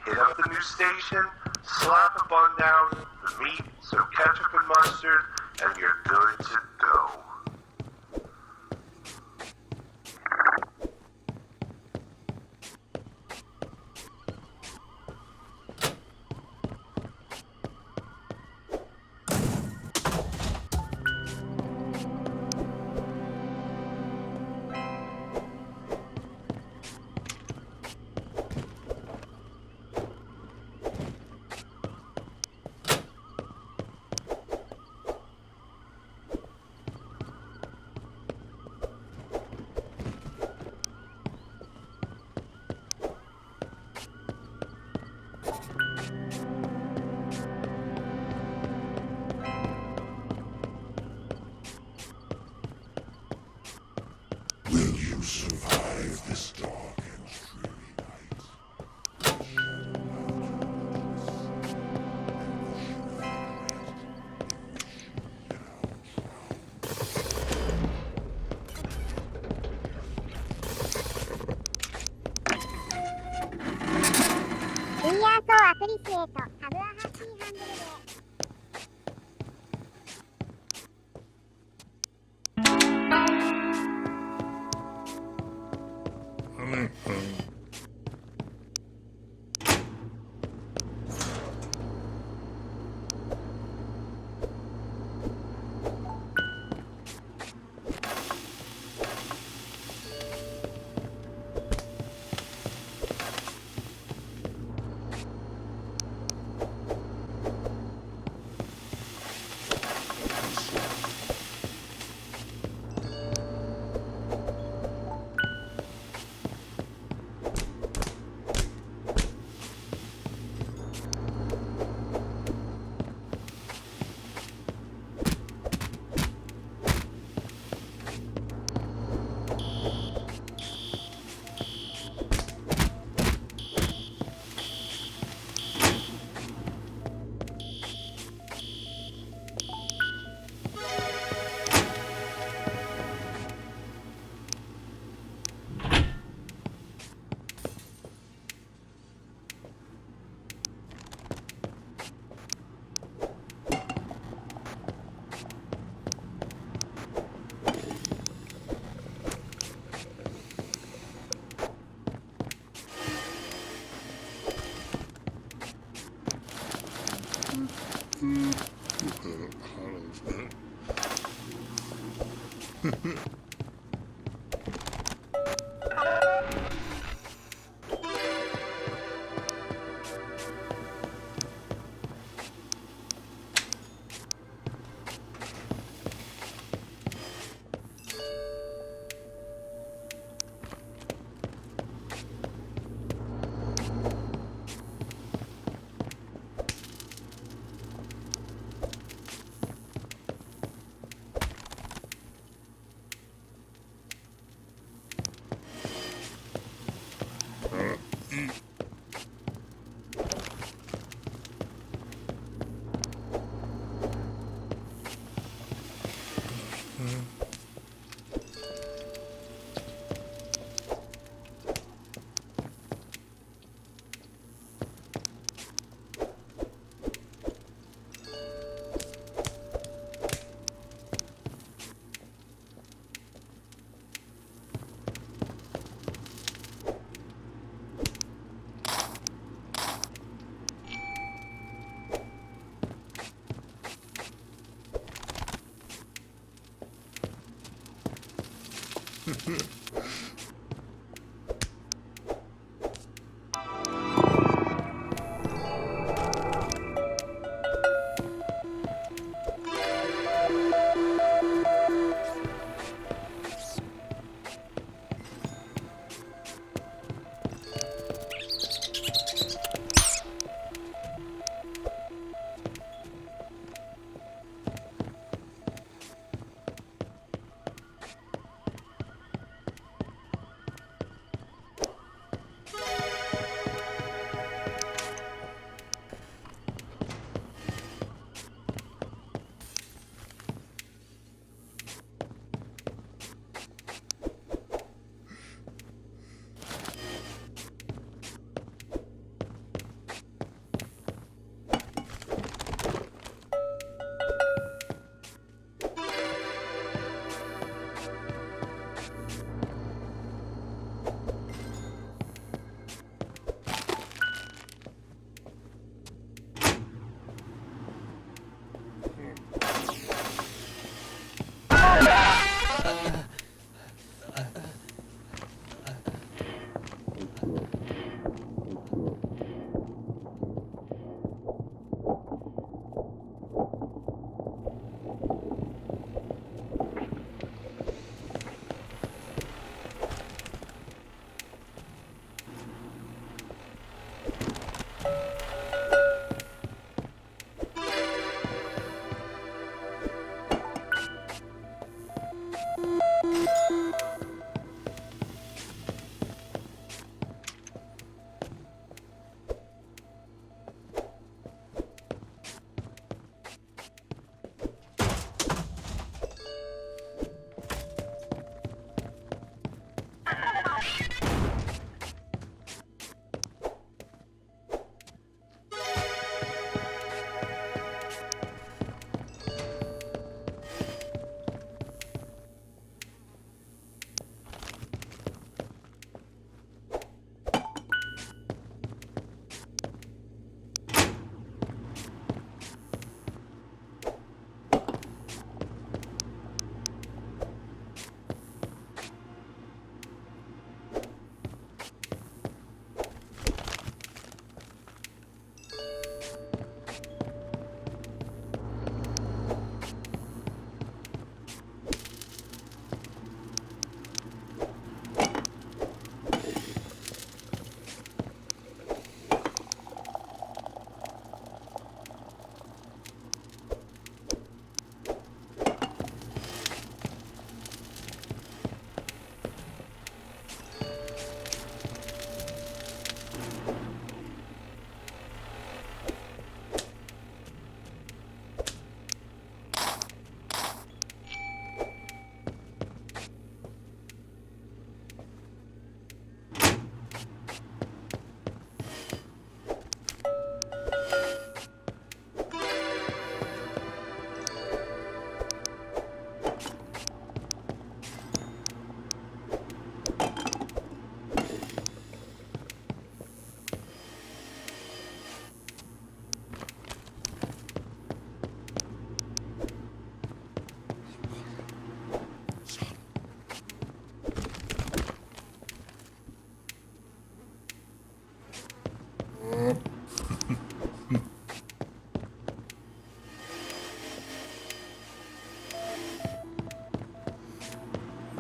Hit up the new station, slap a bun down, the meat, some ketchup and mustard, and you're good to go. Will you survive this dark and dreary night?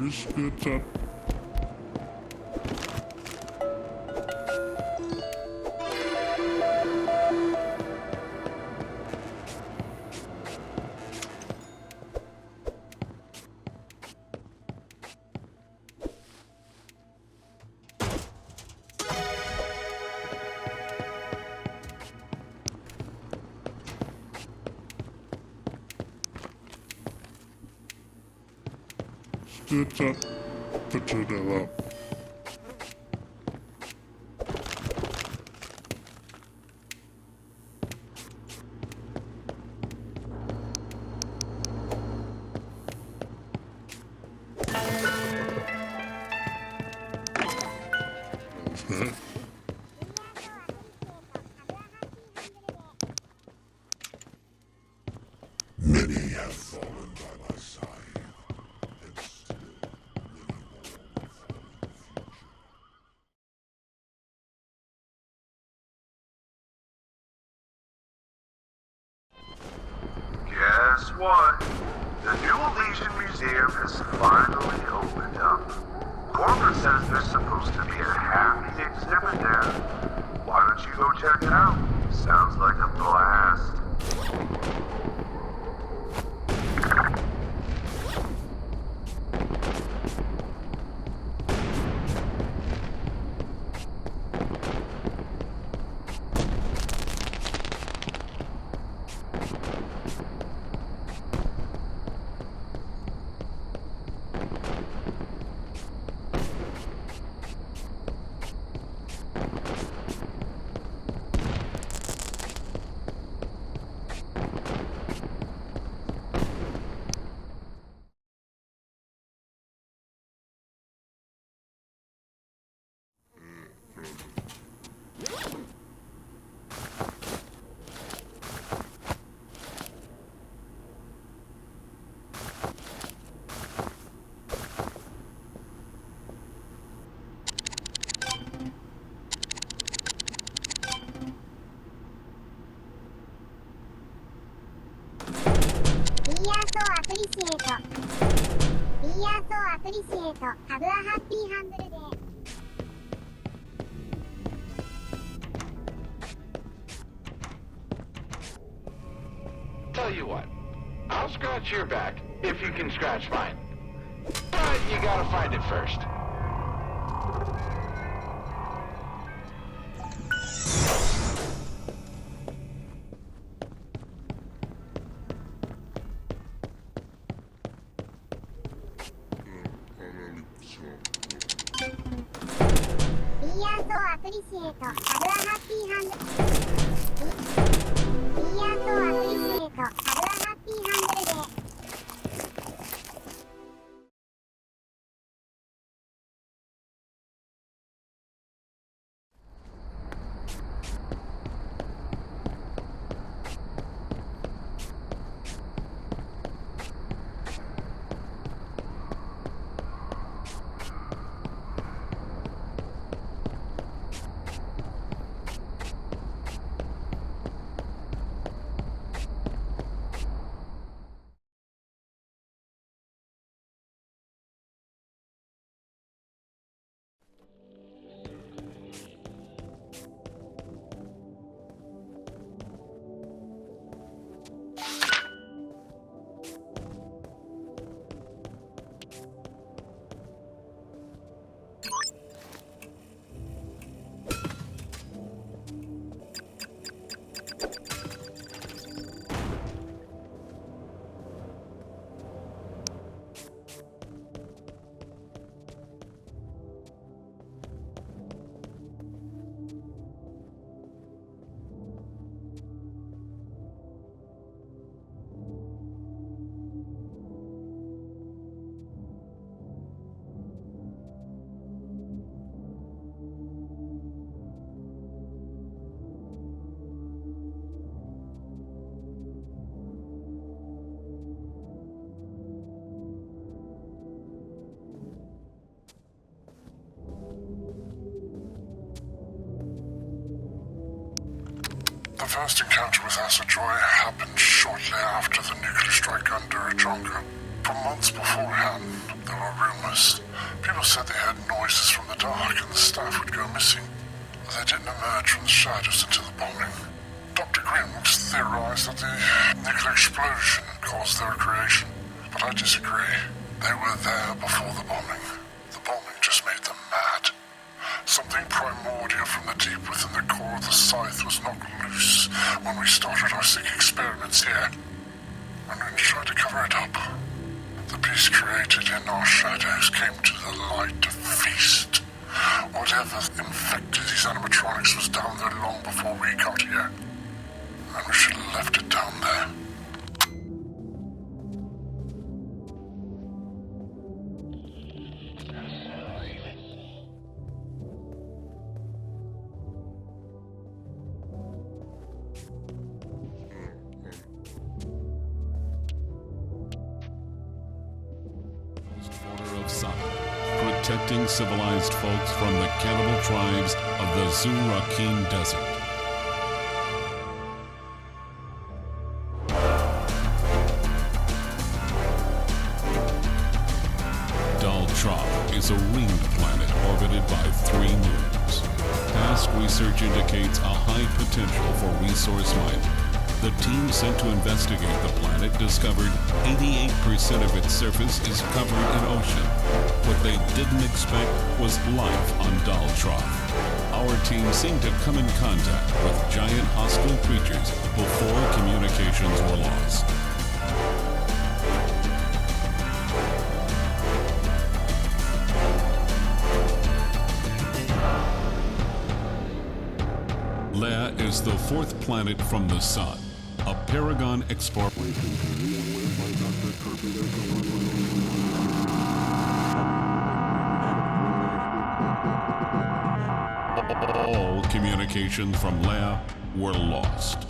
Biscuit. Potato. Many have fallen by my side, and still many more will fall in the future. Guess what? The new Elysian Museum has finally opened up. Corporate says there's supposed to be a happy exhibit there. Why don't you go check it out? Sounds like a blast. Have a happy humble day. Tell you what, I'll scratch your back if you can scratch mine. But you gotta find it first. We are so appreciate. Have a happy humble. We are so appreciate. Have a happy humble day. The first encounter with Acid Joy happened shortly after the nuclear strike under Aronga. For months beforehand, there were rumors. People said they heard noises from the dark and the staff would go missing. They didn't emerge from the shadows until the bombing. Dr. Grimms theorized that the nuclear explosion caused their creation, but I disagree. They were there before the bombing. The bombing just made them mad. Something primordial from the deep within the core of the Scythe was knocked loose when we started our sick experiments here. And when we tried to cover it up, the beast created in our shadows came to the light to feast. Whatever infected these animatronics was down there long before we got here. And we should have left it down there. Order of Sodom, protecting civilized folks from the cannibal tribes of the Zurakin Desert. Daltrop is a ringed planet orbited by 3 moons. Past research indicates a high potential for resource mining. The team sent to investigate the planet discovered 88% of its surface is covered in ocean. What they didn't expect was life on Daltrop. Our team seemed to come in contact with giant hostile creatures before communications were lost. Lea is the 4th planet from the Sun. A Paragon exploration. All communications from Lea were lost.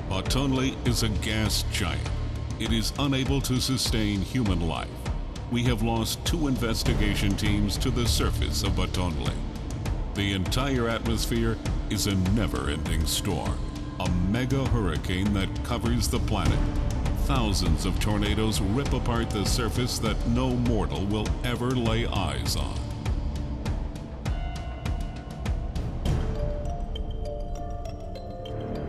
Batonle is a gas giant. It is unable to sustain human life. We have lost 2 investigation teams to the surface of Batonle. The entire atmosphere is a never-ending storm, a mega hurricane that covers the planet. Thousands of tornadoes rip apart the surface that no mortal will ever lay eyes on.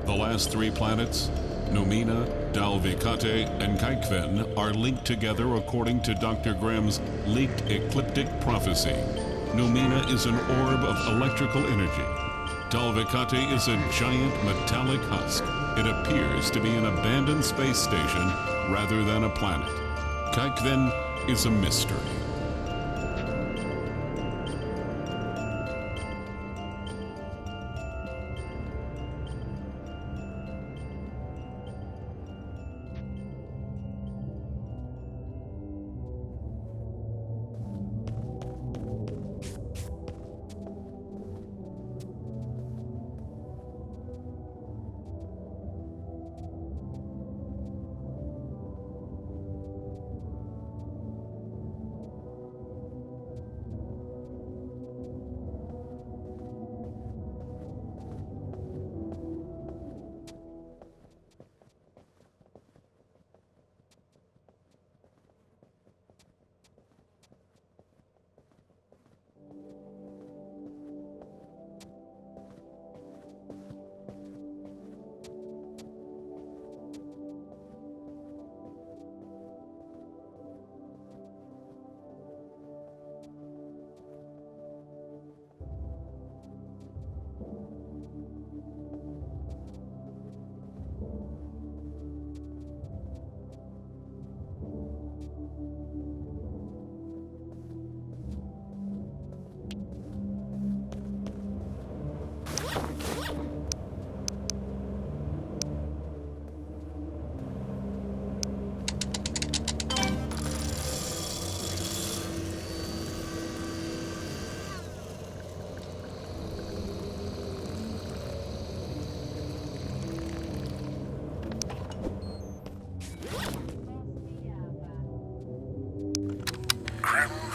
The last 3 planets, Numina, Dalvikate, and Kaikven, are linked together according to Dr. Grimm's leaked ecliptic prophecy. Numina is an orb of electrical energy. Dalvikate is a giant metallic husk. It appears to be an abandoned space station rather than a planet. Kaikven is a mystery.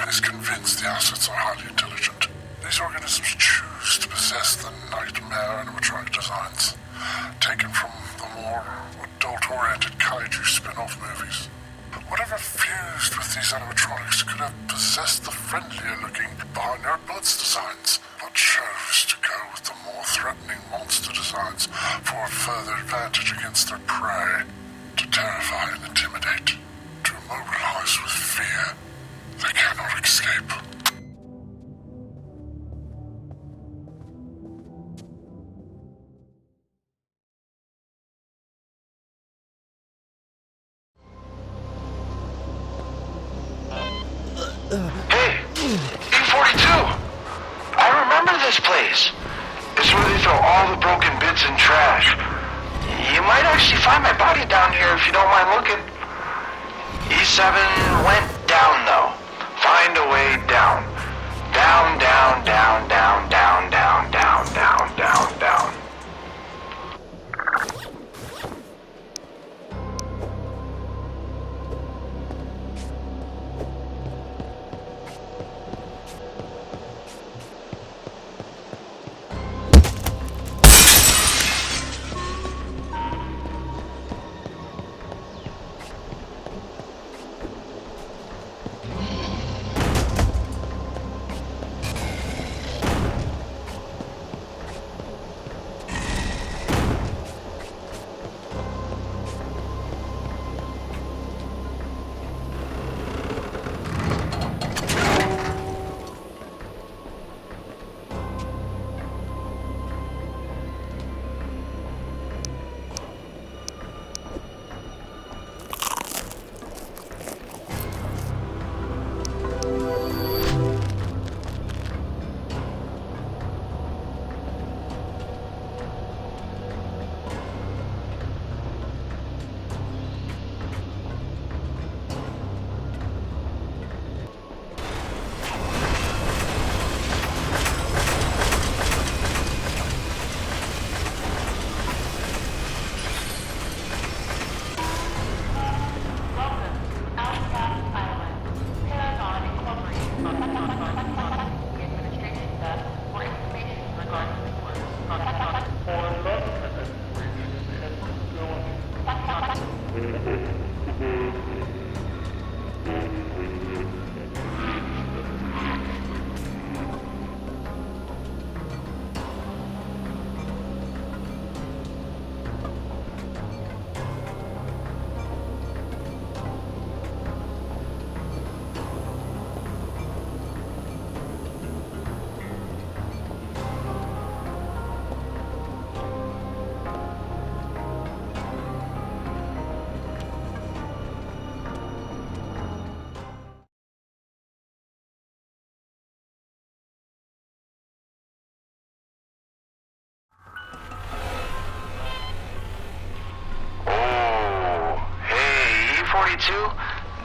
is convinced the assets are highly intelligent. These organisms choose to possess the nightmare animatronic designs, taken from the more adult-oriented kaiju spin-off movies. Whatever fused with these animatronics could have possessed the friendlier-looking Barnyard Buds designs, but chose to go with the more threatening monster designs for a further advantage against their prey. To terrify and intimidate, to immobilize with fear, they cannot escape. Hey, E42! I remember this place. It's where they throw all the broken bits and trash. You might actually find my body down here if you don't mind looking. E7 went down though. Find a way down. Down, down, down, down, down, down, down, down, down, down.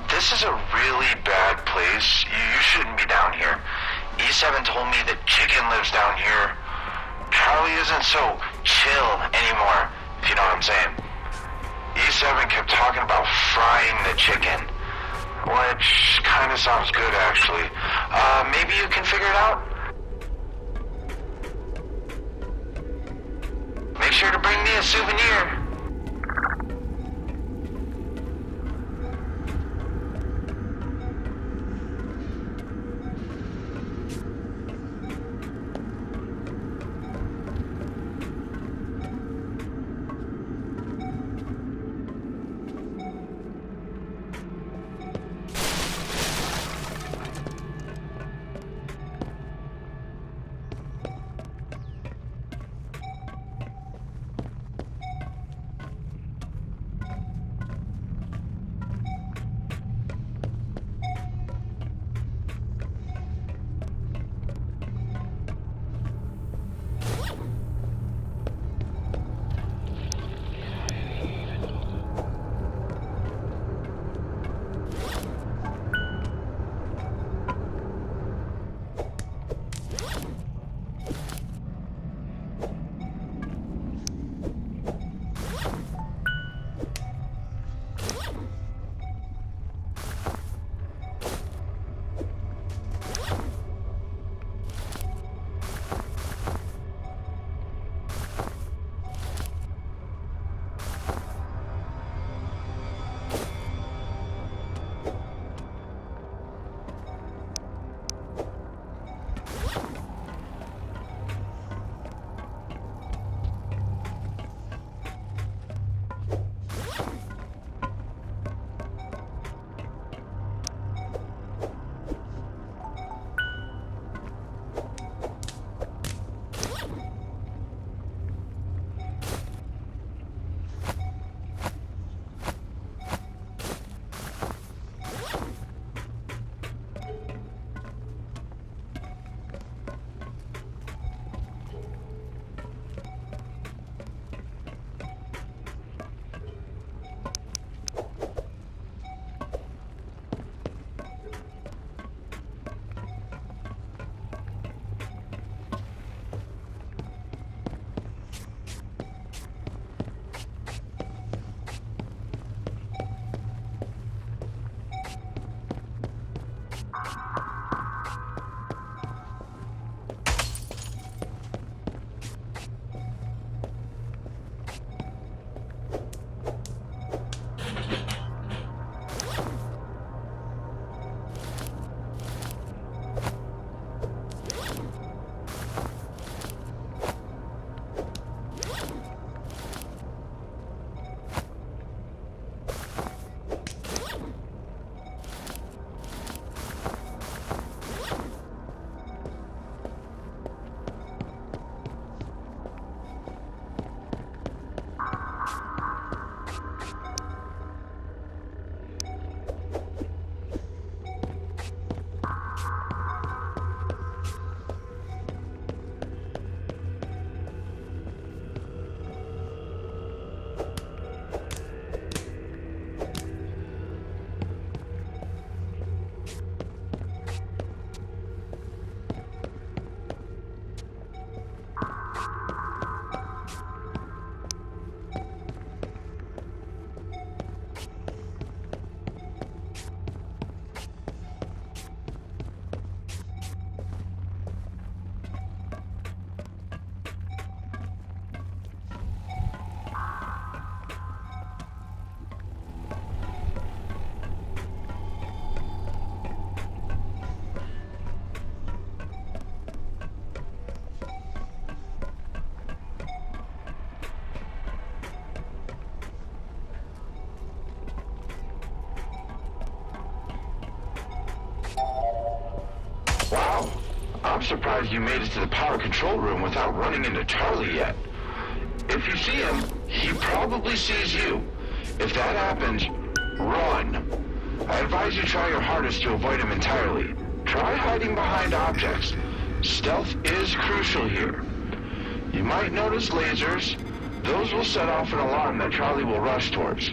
This is a really bad place. You shouldn't be down here. E7 told me that Chicken lives down here. Charlie isn't so chill anymore, if you know what I'm saying. E7 kept talking about frying the chicken, which kind of sounds good, actually. Maybe you can figure it out? Make sure to bring me a souvenir. surprised you made it to the power control room without running into Charlie yet. If you see him, he probably sees you. If that happens, run. I advise you try your hardest to avoid him entirely. Try hiding behind objects. Stealth is crucial here. You might notice lasers. Those will set off an alarm that Charlie will rush towards.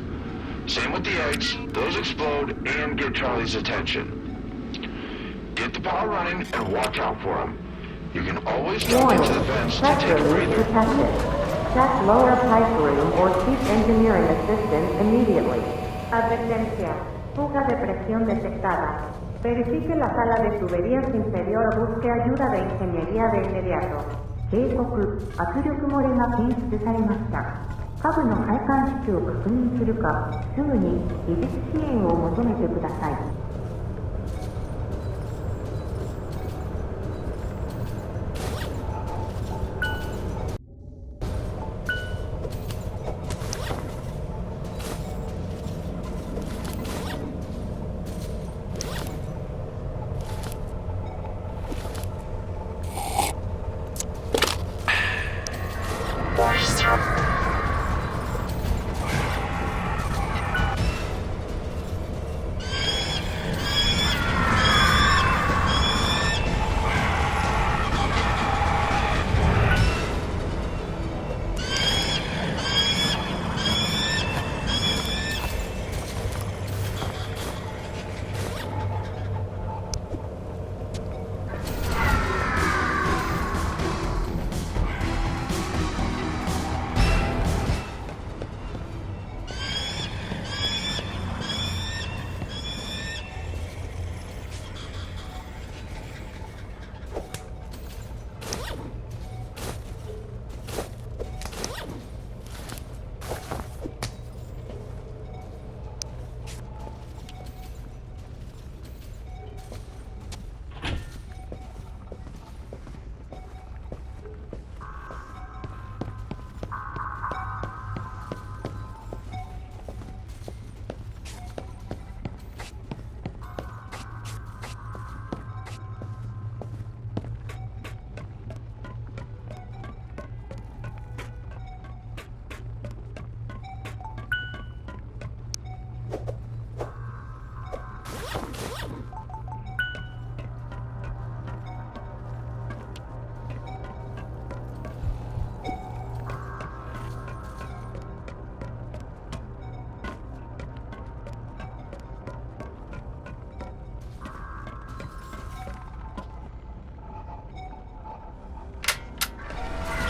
Same with the eggs. Those explode and get Charlie's attention. Get the power running and watch out for him. You can always duck into the vents to take a breather. Check lower pipe room or chief engineering assistant immediately. Advertencia. Fuga de presión detectada. Verifique la sala de tuberías inferior o busque ayuda de ingeniería de inmediato. 警告、圧力漏れが検出されました。下部の配管室を確認するか、すぐに技術支援を求めてください。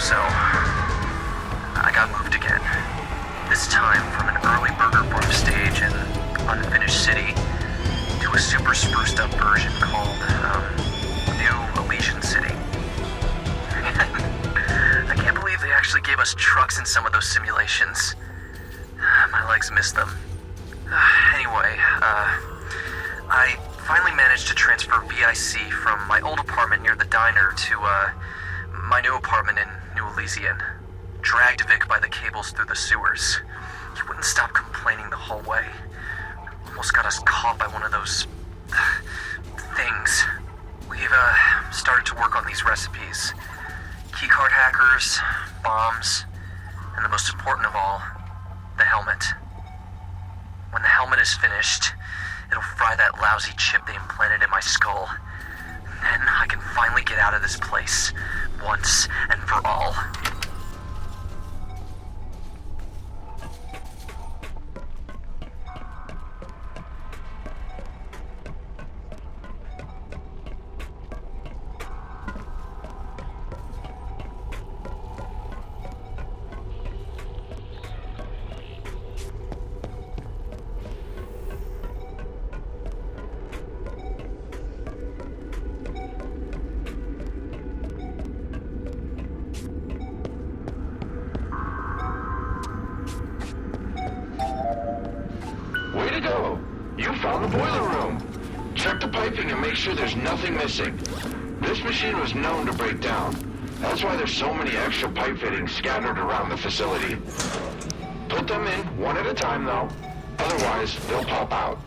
So, I got moved again. This time from an early burger farm stage in unfinished city to a super spruced up version called, New Elysian City. I can't believe they actually gave us trucks in some of those simulations. My legs missed them. Anyway, I finally managed to transfer VIC from my old apartment near the diner to, my new apartment in New Elysian. Dragged Vic by the cables through the sewers. He wouldn't stop complaining the whole way. Almost got us caught by one of those things. We've started to work on these recipes. Keycard hackers, bombs, and the most important of all, the helmet. When the helmet is finished, it'll fry that lousy chip they implanted in my skull. Then I can finally get out of this place, once and for all. Way to go! You found the boiler room! Check the piping and make sure there's nothing missing. This machine was known to break down. That's why there's so many extra pipe fittings scattered around the facility. Put them in one at a time, though. Otherwise, they'll pop out.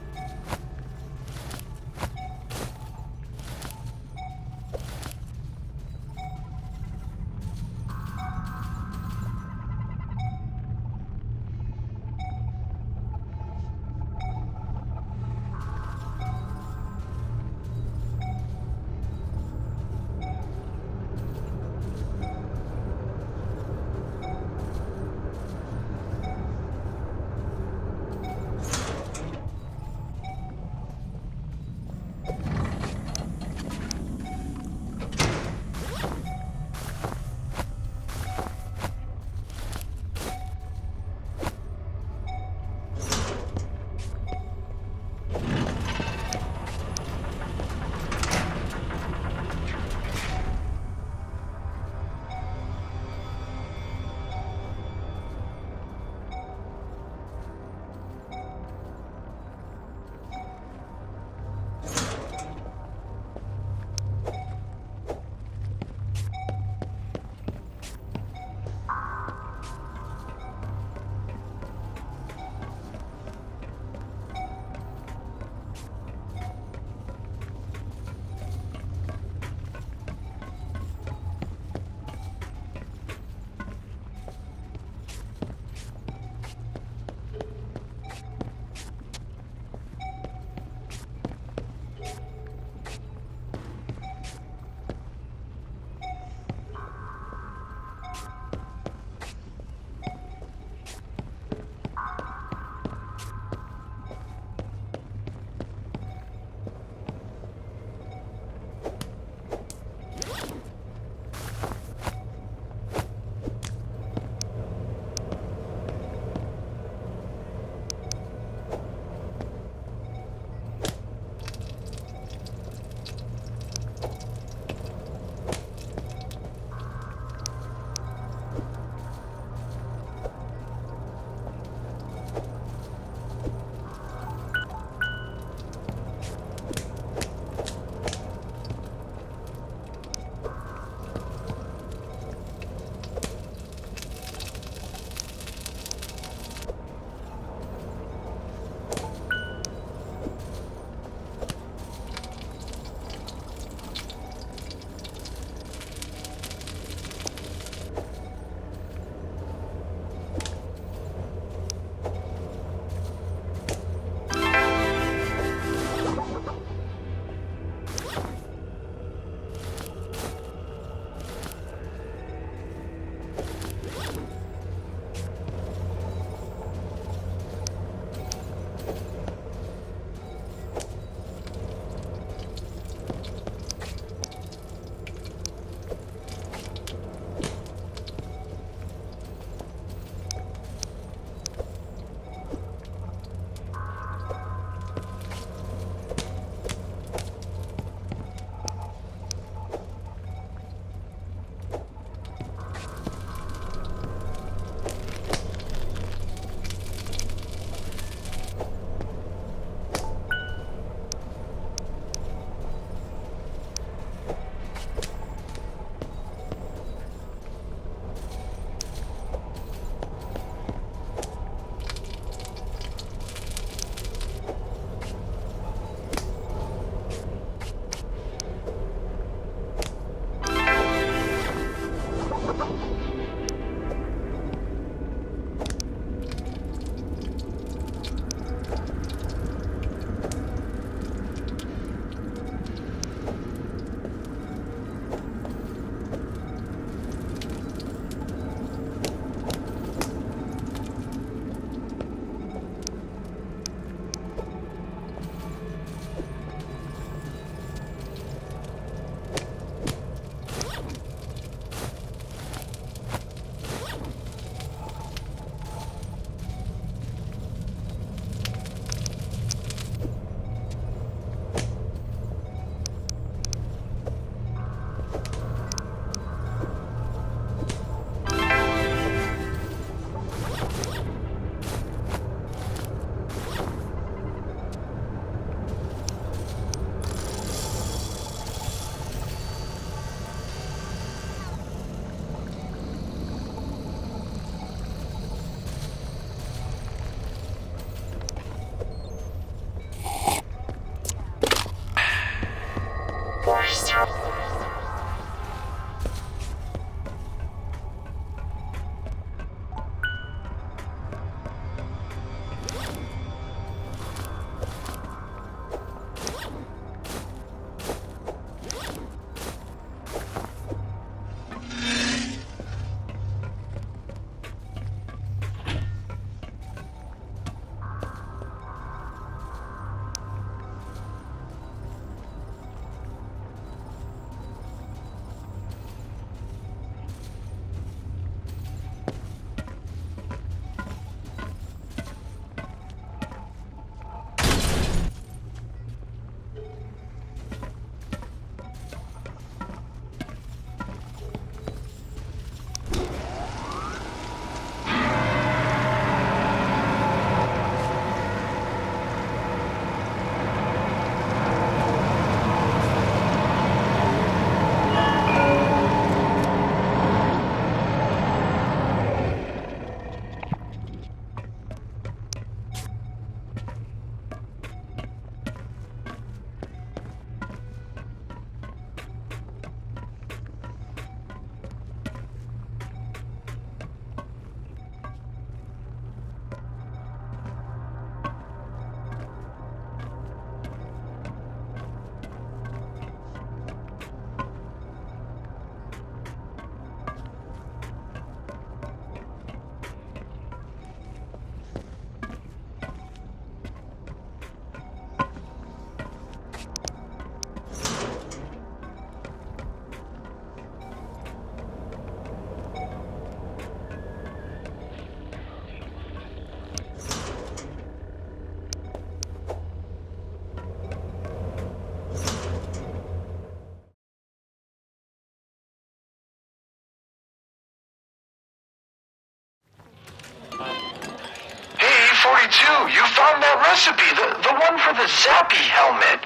recipe, the one for the zappy helmet.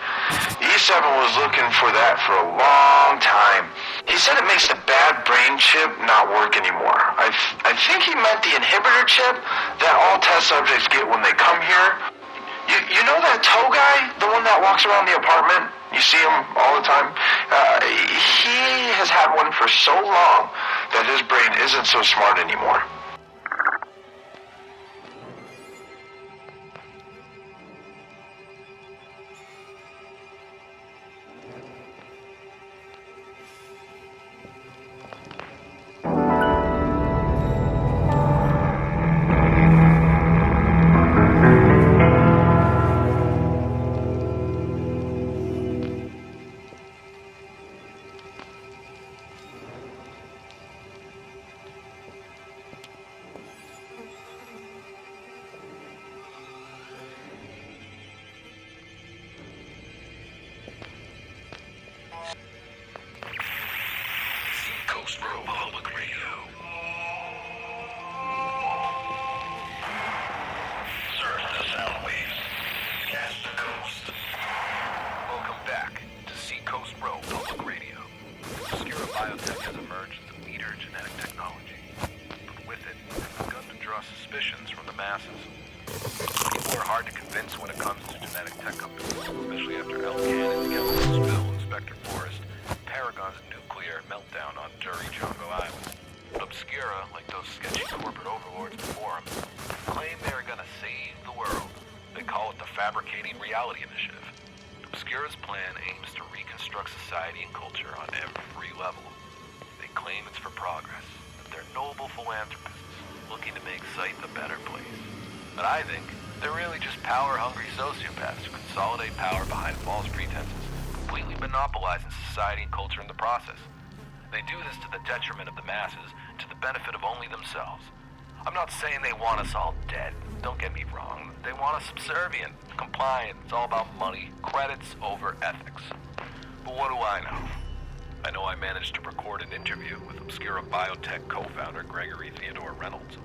E7 was looking for that for a long time. He said it makes the bad brain chip not work anymore. I think he meant the inhibitor chip that all test subjects get when they come here. You know that tow guy? The one that walks around the apartment? You see him all the time? He has had one for so long that his brain isn't so smart anymore. Obscura, like those sketchy corporate overlords before him, claim they're gonna save the world. They call it the Fabricating Reality Initiative. Obscura's plan aims to reconstruct society and culture on every level. They claim it's for progress, that they're noble philanthropists looking to make Scythe a better place. But I think they're really just power-hungry sociopaths who consolidate power behind false pretenses, completely monopolizing society and culture in the process. They do this to the detriment of the masses, to the benefit of only themselves. I'm not saying they want us all dead. Don't get me wrong. They want us subservient, compliant. It's all about money, credits over ethics. But what do I know? I know I managed to record an interview with Obscura biotech co-founder Gregory Theodore Reynolds.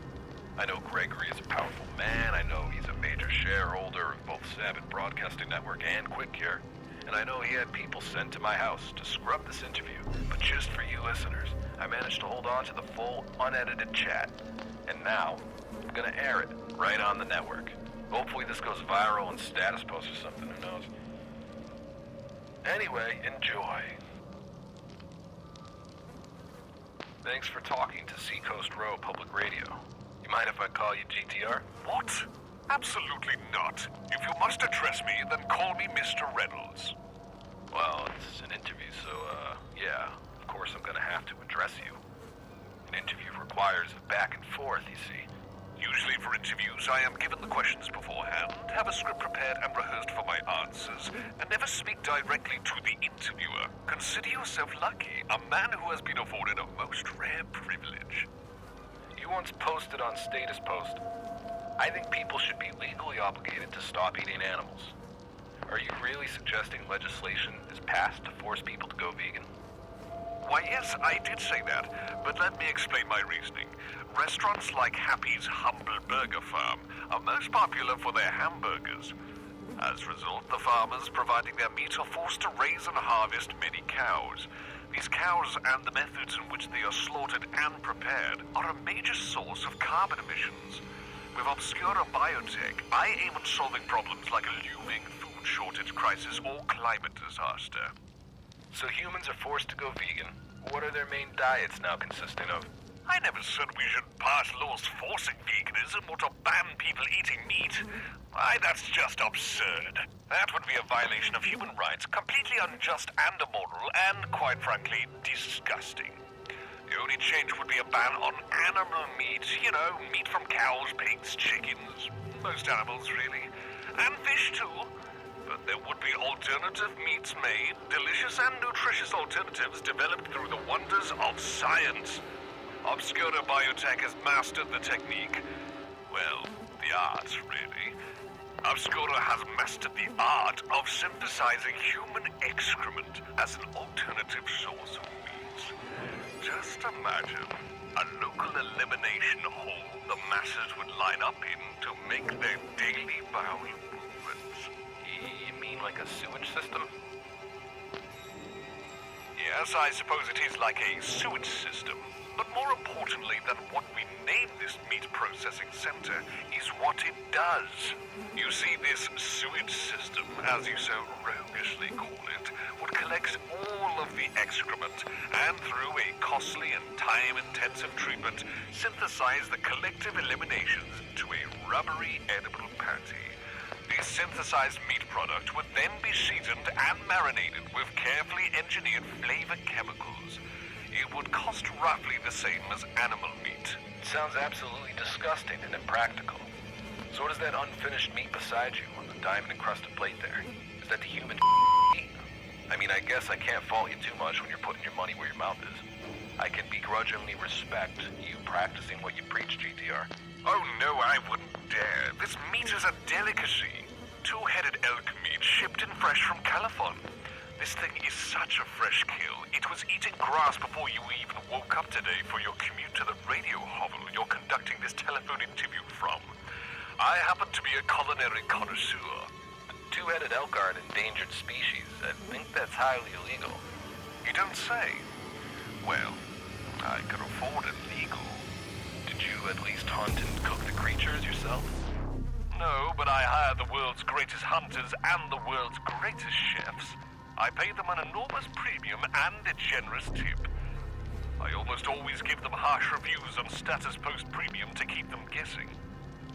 I know Gregory is a powerful man. I know he's a major shareholder of both Sabbath Broadcasting Network and QuickCare. And I know he had people sent to my house to scrub this interview. But just for you listeners, I managed to hold on to the full, unedited chat. And now, I'm gonna air it right on the network. Hopefully this goes viral and status posts or something, who knows. Anyway, enjoy. Thanks for talking to Seacoast Row Public Radio. You mind if I call you GTR? What? Absolutely not. If you must address me, then call me Mr. Reynolds. Well, it's an interview, so, yeah, of course I'm gonna have to address you. An interview requires a back and forth, you see. Usually for interviews, I am given the questions beforehand, have a script prepared and rehearsed for my answers, and never speak directly to the interviewer. Consider yourself lucky, a man who has been afforded a most rare privilege. You once posted on Status Post, I think people should be legally obligated to stop eating animals. Are you really suggesting legislation is passed to force people to go vegan? Why, yes, I did say that, but let me explain my reasoning. Restaurants like Happy's Humble Burger Farm are most popular for their hamburgers. As a result, the farmers providing their meat are forced to raise and harvest many cows. These cows and the methods in which they are slaughtered and prepared are a major source of carbon emissions. With Obscura Biotech, I aim at solving problems like a looming food shortage crisis or climate disaster. So humans are forced to go vegan. What are their main diets now consisting of? I never said we should pass laws forcing veganism or to ban people eating meat. Why, that's just absurd. That would be a violation of human rights, completely unjust and immoral, and, quite frankly, disgusting. The only change would be a ban on animal meat. You know, meat from cows, pigs, chickens, most animals, really. And fish, too. But there would be alternative meats made, delicious and nutritious alternatives developed through the wonders of science. Obscura Biotech has mastered the technique. Well, the art, really. Obscura has mastered the art of synthesizing human excrement as an alternative source of meat. Just imagine a local elimination hole the masses would line up in to make their daily bowel movements. like a sewage system? Yes, I suppose it is like a sewage system. But more importantly than what we name this meat processing center is what it does. You see, this sewage system, as you so roguishly call it, would collect all of the excrement and through a costly and time-intensive treatment, synthesize the collective eliminations to a rubbery edible patty. This synthesized meat product would then be seasoned and marinated with carefully engineered flavor chemicals. It would cost roughly the same as animal meat. It sounds absolutely disgusting and impractical. So what is that unfinished meat beside you on the diamond-encrusted plate there? Is that the human I mean, I guess I can't fault you too much when you're putting your money where your mouth is. I can begrudgingly respect you practicing what you preach, GTR. Oh no, I wouldn't dare. This meat is a delicacy. Two-headed elk meat shipped in fresh from California. This thing is such a fresh kill. It was eating grass before you even woke up today for your commute to the radio hovel you're conducting this telephone interview from. I happen to be a culinary connoisseur. Two-headed elk are an endangered species. I think that's highly illegal. You don't say? Well, I could afford it legal. Did you at least hunt and cook the creatures yourself? No, but I hire the world's greatest hunters and the world's greatest chefs. I pay them an enormous premium and a generous tip. I almost always give them harsh reviews on Status Post Premium to keep them guessing.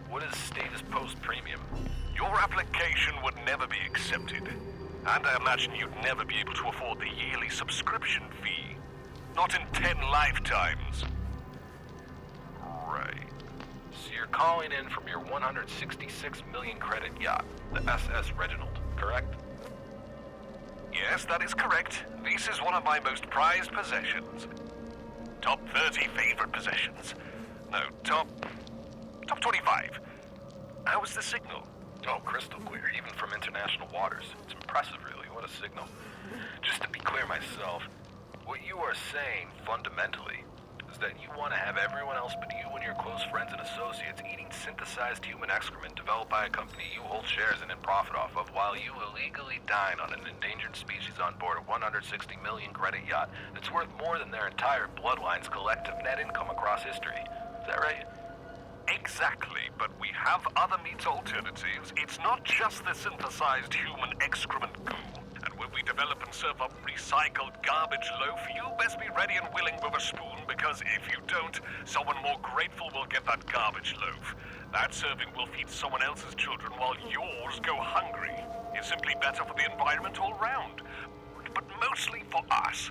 What is Status Post Premium? Your application would never be accepted. And I imagine you'd never be able to afford the yearly subscription fee. Not in 10 lifetimes. Right. So you're calling in from your 166 million credit yacht, the SS Reginald, correct? Yes, that is correct. This is one of my most prized possessions. Top 30 favorite possessions. No, top 25. How is the signal? Oh, crystal clear, even from international waters. It's impressive, really. What a signal. Just to be clear myself, what you are saying, fundamentally, is that you want to have everyone else but you and your close friends and associates eating synthesized human excrement developed by a company you hold shares in and profit off of, while you illegally dine on an endangered species on board a 160 million credit yacht that's worth more than their entire bloodline's collective net income across history. Is that right? Exactly, but we have other meat alternatives. It's not just the synthesized human excrement goo. And when we develop and serve up recycled garbage loaf, you best be ready and willing with a spoon, because if you don't, someone more grateful will get that garbage loaf. That serving will feed someone else's children while yours go hungry. It's simply better for the environment all round. But mostly for us,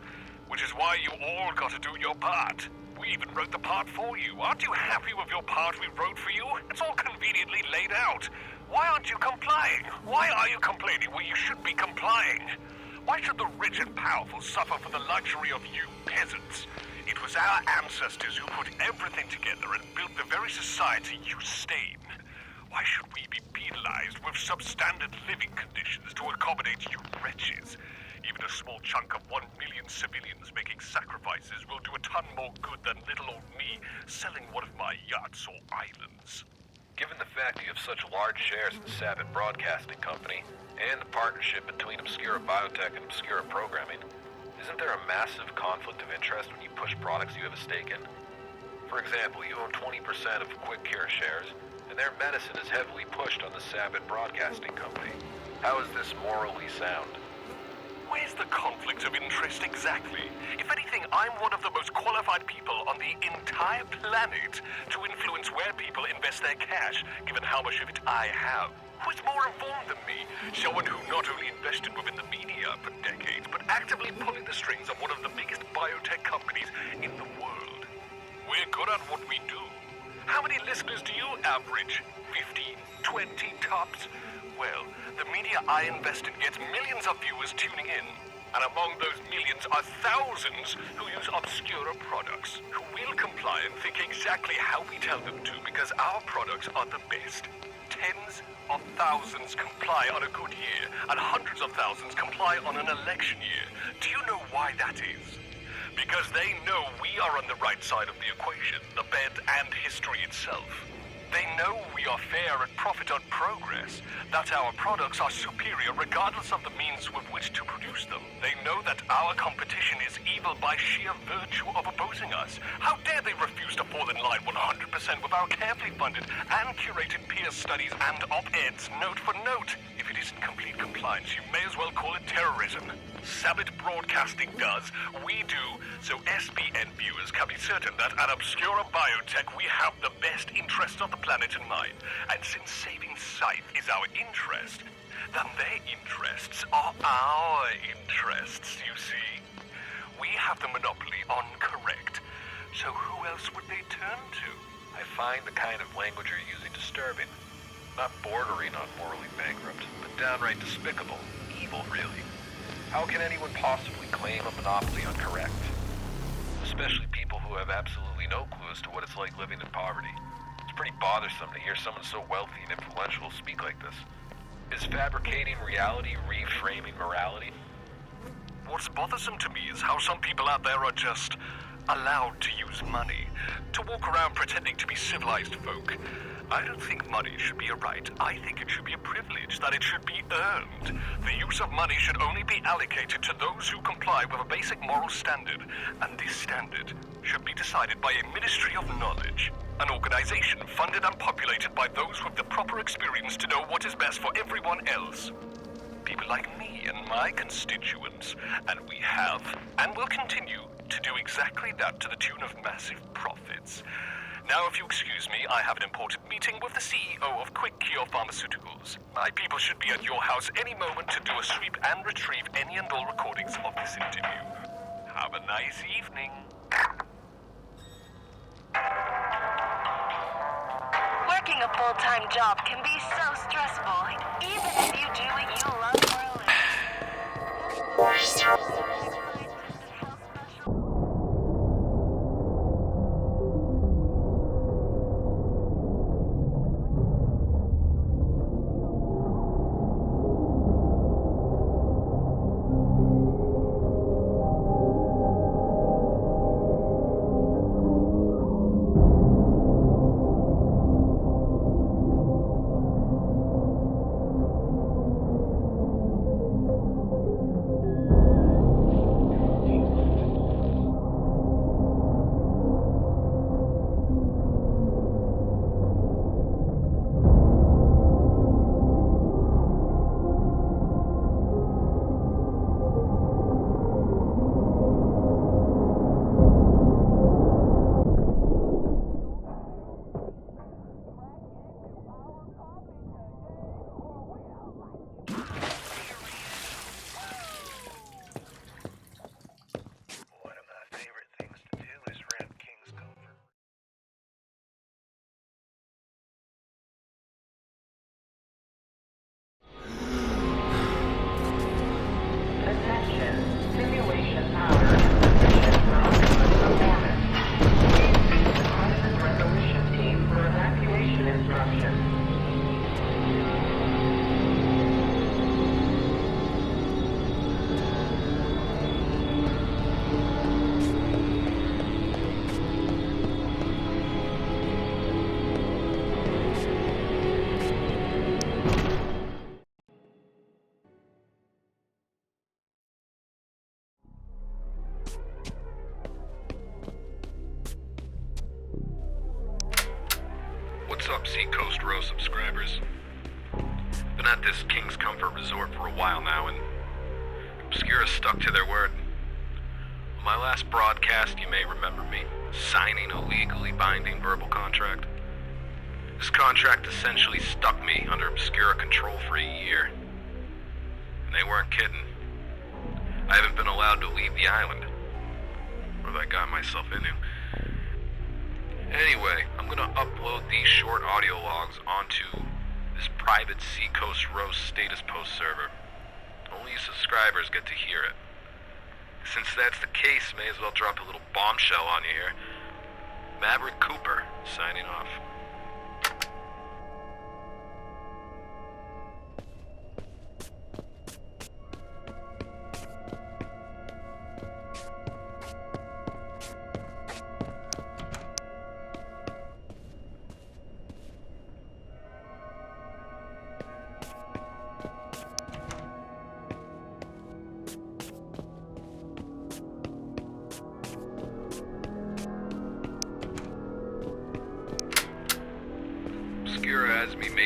which is why you all got to do your part. We even wrote the part for you. Aren't you happy with your part we wrote for you? It's all conveniently laid out. Why aren't you complying? Why are you complaining where you should be complying? Why should the rich and powerful suffer for the luxury of you peasants? It was our ancestors who put everything together and built the very society you stay in. Why should we be penalized with substandard living conditions to accommodate you wretches? Even a small chunk of 1 million civilians making sacrifices will do a ton more good than little old me selling one of my yachts or islands. Given the fact you have such large shares in the Sabbath Broadcasting Company, and the partnership between Obscura Biotech and Obscura Programming, isn't there a massive conflict of interest when you push products you have a stake in? For example, you own 20% of Quick Cure shares, and their medicine is heavily pushed on the Sabbath Broadcasting Company. How is this morally sound? Where's the conflict of interest exactly? If anything, I'm one of the most qualified people on the entire planet to influence where people invest their cash, given how much of it I have. Who is more informed than me? Someone who not only invested within the media for decades, but actively pulling the strings of one of the biggest biotech companies in the world. We're good at what we do. How many listeners do you average? 15, 20 tops? Well, the media I invest in gets millions of viewers tuning in. And among those millions are thousands who use Obscura products, who will comply and think exactly how we tell them to, because our products are the best. Tens of thousands comply on a good year, and hundreds of thousands comply on an election year. Do you know why that is? Because they know we are on the right side of the equation, the bed and history itself. They know we are fair and profit on progress, that our products are superior regardless of the means with which to produce them. They know that our competition is evil by sheer virtue of opposing us. How dare they refuse to fall in line 100% with our carefully funded and curated peer studies and op-eds note for note? If it isn't complete compliance, you may as well call it terrorism. Sabbath Broadcasting does, we do, so SBN viewers can be certain that at Obscura Biotech we have the best interests of the planet in mind. And since saving Scythe is our interest, then their interests are our interests, you see. We have the monopoly on correct, so who else would they turn to? I find the kind of language you're using disturbing. Not bordering on morally bankrupt, but downright despicable. Evil, really. How can anyone possibly claim a monopoly on correct? Especially people who have absolutely no clue as to what it's like living in poverty. It's pretty bothersome to hear someone so wealthy and influential speak like this. Is fabricating reality reframing morality? What's bothersome to me is how some people out there are just allowed to use money, to walk around pretending to be civilized folk. I don't think money should be a right. I think it should be a privilege, that it should be earned. The use of money should only be allocated to those who comply with a basic moral standard, and this standard should be decided by a Ministry of Knowledge, an organization funded and populated by those with the proper experience to know what is best for everyone else. People like me and my constituents, and we have, and will continue, to do exactly that to the tune of massive profits. Now, if you excuse me, I have an important meeting with the CEO of Quick Cure Pharmaceuticals. My people should be at your house any moment to do a sweep and retrieve any and all recordings of this interview. Have a nice evening. Working a full-time job can be so stressful, even if you do what you love for a living. What's up, Seacoast Row subscribers? Been at this King's Comfort Resort for a while now, and Obscura stuck to their word. On my last broadcast, you may remember me signing a legally binding verbal contract. This contract essentially stuck me under Obscura control for a year. And they weren't kidding. I haven't been allowed to leave the island. What have I got myself into? Anyway, I'm gonna upload these short audio logs onto this private Seacoast Row status post server. Only subscribers get to hear it. Since that's the case, may as well drop a little bombshell on you here. Maverick Cooper, signing off.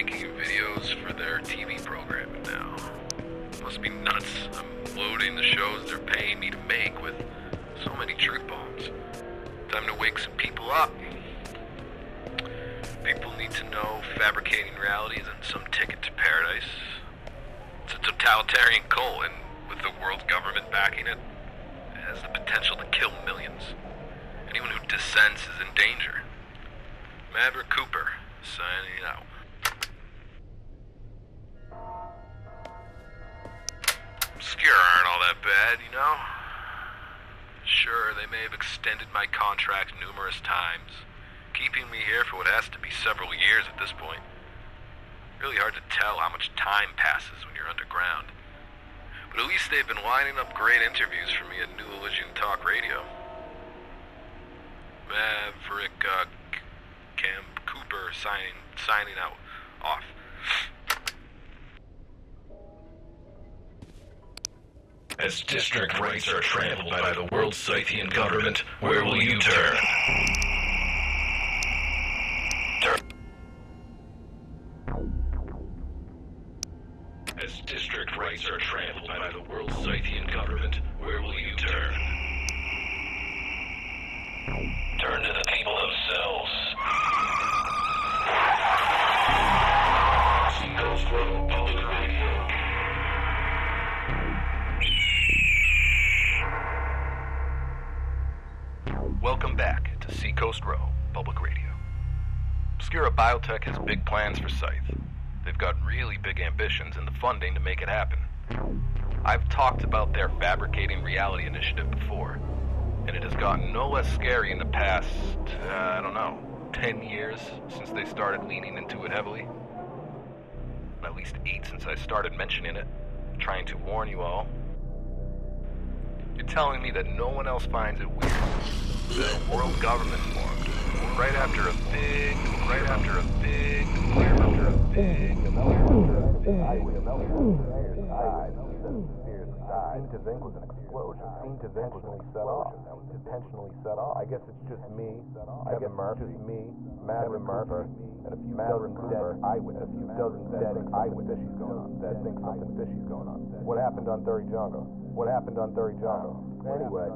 making videos for their TV programming now. Must be nuts. I'm loading the shows they're paying me to make with so many truth bombs. Time to wake some people up. People need to know fabricating reality isn't some ticket to paradise. It's a totalitarian cult, and with the world government backing it, it has the potential to kill millions. Anyone who dissents is in danger. Maverick Cooper, signing out. Obscura aren't all that bad, you know? Sure, they may have extended my contract numerous times, keeping me here for what has to be several years at this point. Really hard to tell how much time passes when you're underground. But at least they've been lining up great interviews for me at New Illusion Talk Radio. Maverick, Cam Cooper signing out. Off. As district rights are trampled by the world's Scythian government, where will you turn? As district rights are trampled by the world's Scythian government, where will you turn? Turn to the people themselves. Seacoast Road Public Radio. Welcome back to Seacoast Row Public Radio. Obscura Biotech has big plans for Scythe. They've got really big ambitions and the funding to make it happen. I've talked about their Fabricating Reality initiative before, and it has gotten no less scary in the past, 10 years since they started leaning into it heavily. At least 8 since I started mentioning it, trying to warn you all. You're telling me that no one else finds it weird that a world government formed right after a big Seemed to think was an explosion. Seemed to intentionally set off. I guess it's just me, Maverick Murphy, and a few dozen dead eyewitnesses that think something fishy's going on. What happened on Thurry Jungle? Anyway,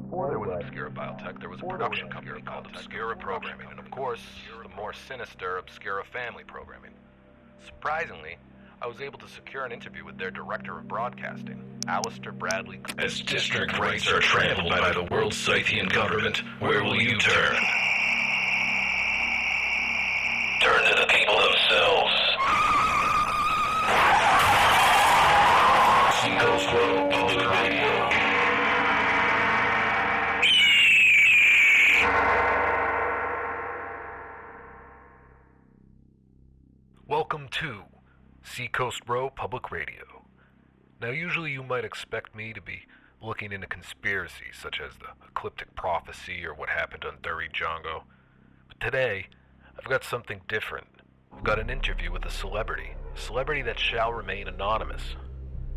before there was Obscura Biotech, there was a production company called Obscura Programming, and of course, the more sinister Obscura Family Programming. Surprisingly, I was able to secure an interview with their director of broadcasting, Alistair Bradley. As district rights are trampled by the world's Scythian government, where will you turn? Turn to the people themselves. Seacoast Road Public Radio. Welcome to Seacoast Row Public Radio. Now, usually you might expect me to be looking into conspiracies such as the ecliptic prophecy or what happened on Thurry Jungle. But today, I've got something different. I've got an interview with a celebrity that shall remain anonymous.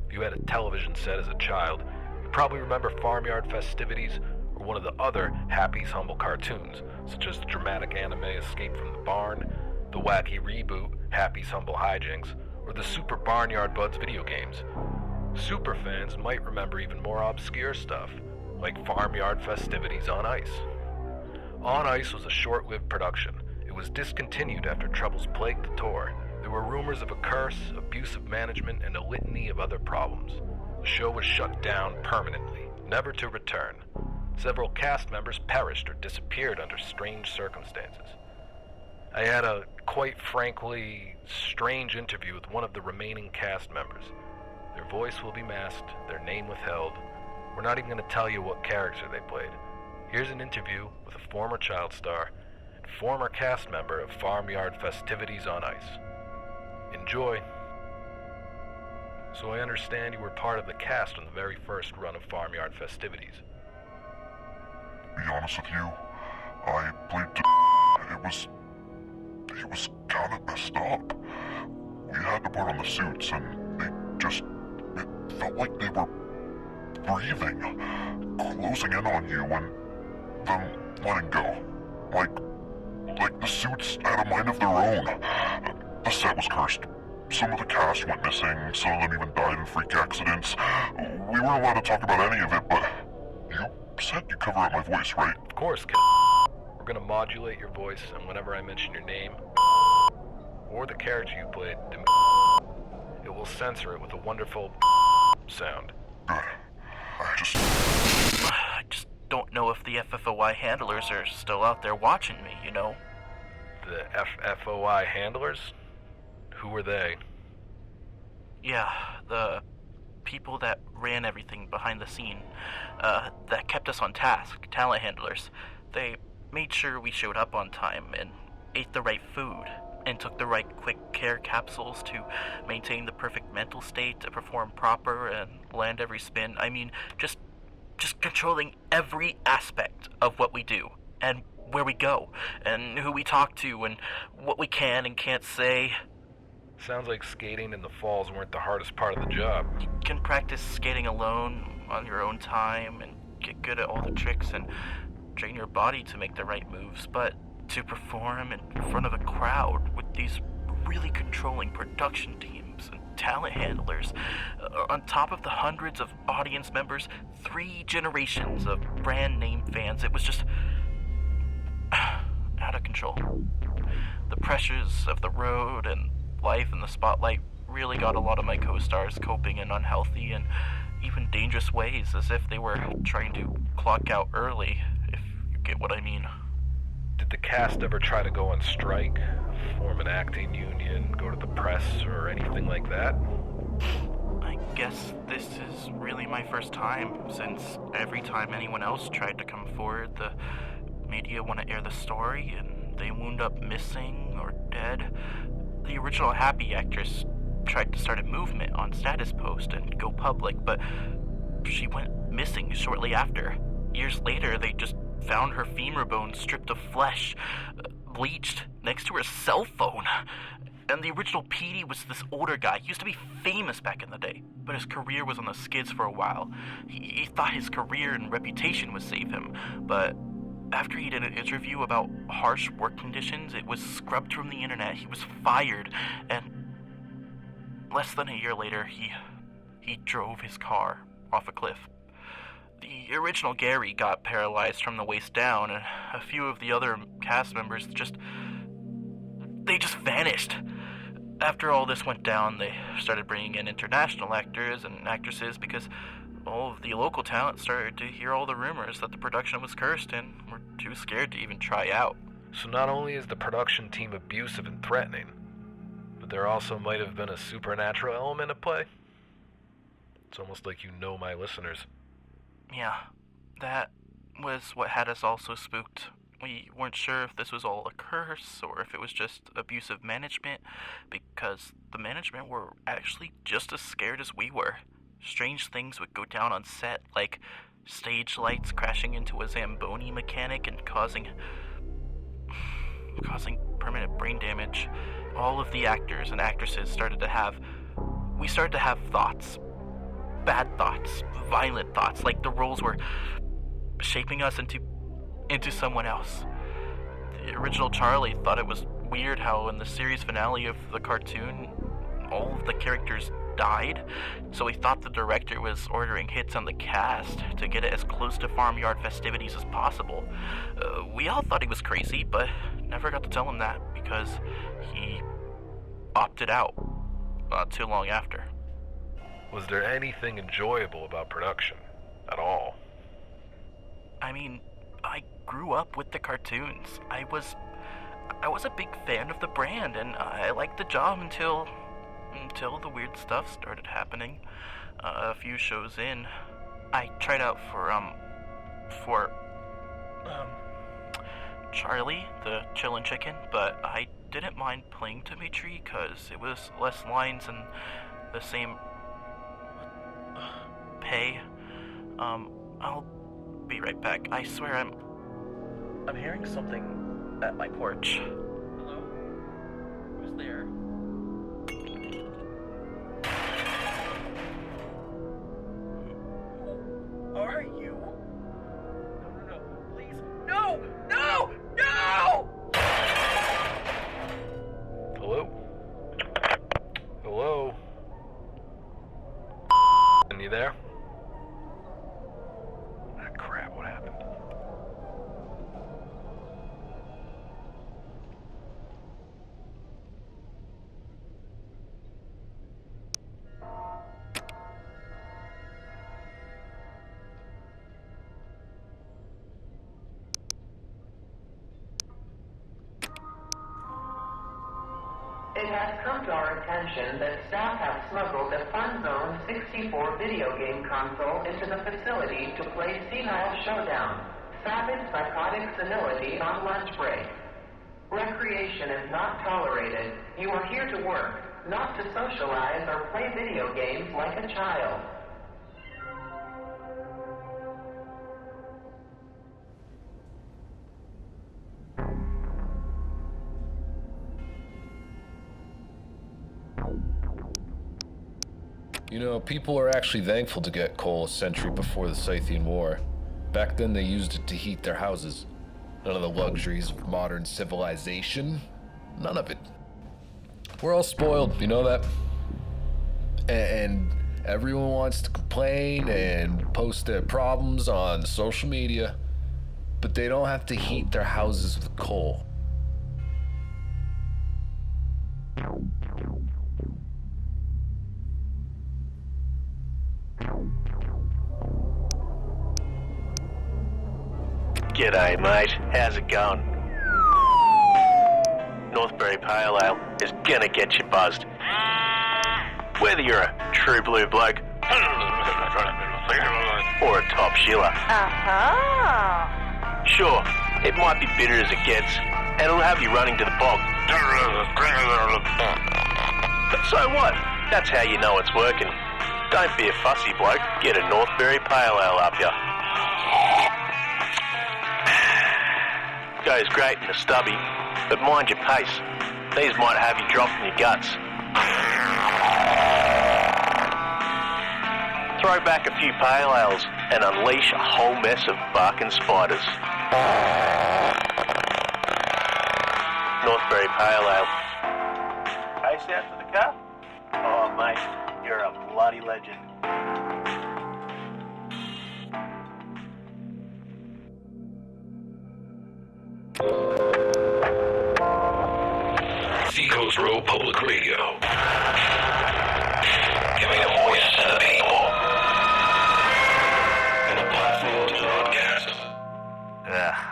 If you had a television set as a child, you probably remember Farmyard Festivities or one of the other Happy's Humble cartoons, such as the dramatic anime Escape from the Barn, the wacky reboot Happy's Humble Hijinks, or the Super Barnyard Buds video games. Super fans might remember even more obscure stuff, like Farmyard Festivities on Ice. On Ice was a short-lived production. It was discontinued after troubles plagued the tour. There were rumors of a curse, abusive management, and a litany of other problems. The show was shut down permanently, never to return. Several cast members perished or disappeared under strange circumstances. I had a, quite frankly, strange interview with one of the remaining cast members. Their voice will be masked, their name withheld. We're not even going to tell you what character they played. Here's an interview with a former child star and former cast member of Farmyard Festivities on Ice. Enjoy. So I understand you were part of the cast on the very first run of Farmyard Festivities. To be honest with you, I played it was kind of messed up. We had to put on the suits and it felt like they were breathing, closing in on you and then letting go. Like the suits had a mind of their own. The set was cursed. Some of the cast went missing, some of them even died in freak accidents. We weren't allowed to talk about any of it, but you said you cover up my voice, right? Of course, kid. We're gonna modulate your voice, and whenever I mention your name, or the character you played, it will censor it with a wonderful sound. Good. I just don't know if the FFOI handlers are still out there watching me, you know? The FFOI handlers? Who were they? Yeah, the people that ran everything behind the scene, that kept us on task, talent handlers. They made sure we showed up on time and ate the right food and took the right quick care capsules to maintain the perfect mental state to perform proper and land every spin. I mean, just controlling every aspect of what we do and where we go and who we talk to and what we can and can't say. Sounds like skating in the falls weren't the hardest part of the job. You can practice skating alone on your own time and get good at all the tricks and train your body to make the right moves, but to perform in front of a crowd with these really controlling production teams and talent handlers, on top of the hundreds of audience members, 3 generations of brand name fans, it was just out of control. The pressures of the road and life in the spotlight really got a lot of my co-stars coping in unhealthy and even dangerous ways, as if they were trying to clock out early, if you get what I mean. Did the cast ever try to go on strike, form an acting union, go to the press, or anything like that? I guess this is really my first time, since every time anyone else tried to come forward, the media want to air the story, and they wound up missing or dead. The original Happy actress tried to start a movement on Status Post and go public, but she went missing shortly after. Years later, they just found her femur bone stripped of flesh, bleached, next to her cell phone. And the original PD was this older guy. He used to be famous back in the day, but his career was on the skids for a while. He thought his career and reputation would save him, but after he did an interview about harsh work conditions, it was scrubbed from the internet. He was fired, and less than a year later, he drove his car off a cliff. The original Gary got paralyzed from the waist down, and a few of the other cast members just vanished. After all this went down, they started bringing in international actors and actresses because all of the local talent started to hear all the rumors that the production was cursed and were too scared to even try out. So not only is the production team abusive and threatening, but there also might have been a supernatural element at play? It's almost like you know my listeners. Yeah, that was what had us all so spooked. We weren't sure if this was all a curse or if it was just abusive management, because the management were actually just as scared as we were. Strange things would go down on set, like stage lights crashing into a Zamboni mechanic and causing permanent brain damage. All of the actors and actresses started to have thoughts. Bad thoughts, violent thoughts, like the roles were shaping us into someone else. The original Charlie thought it was weird how in the series finale of the cartoon, all of the characters died, so he thought the director was ordering hits on the cast to get it as close to farmyard festivities as possible. We all thought he was crazy, but never got to tell him that because he opted out not too long after. Was there anything enjoyable about production at all? I mean, I grew up with the cartoons. I was a big fan of the brand, and I liked the job until the weird stuff started happening. A few shows in, I tried out for Charlie, the Chillin' Chicken, but I didn't mind playing Dimitri because it was less lines and the same pay. I'll be right back. I swear I'm hearing something at my porch. Hello? Who's there? Who are you? No, please. No! Hello? you there? Ah, crap, what happened? It has come to our attention that staff have smuggled a Fun Zone 64 video game console into the facility to play Senile Showdown, Savage Psychotic Senility on lunch break. Recreation is not tolerated. You are here to work, not to socialize or play video games like a child. You know, people are actually thankful to get coal a century before the Scythian War. Back then they used it to heat their houses. None of the luxuries of modern civilization. None of it. We're all spoiled, you know that? And everyone wants to complain and post their problems on social media, but they don't have to heat their houses with coal. G'day, mate. How's it going? Northbury Pale Ale is gonna get you buzzed. Whether you're a true blue bloke or a top shiller. Sure, it might be bitter as it gets, and it'll have you running to the bog. But so what? That's how you know it's working. Don't be a fussy bloke. Get a Northbury Pale Ale up ya. Goes great in the stubby, but mind your pace. These might have you dropping your guts. Throw back a few pale ales and unleash a whole mess of barking spiders. Northbury Pale Ale. Pace out to the car? Oh, mate, you're a bloody legend. Seacoast Row Public Radio. Giving a voice to the people. And a platform to broadcast.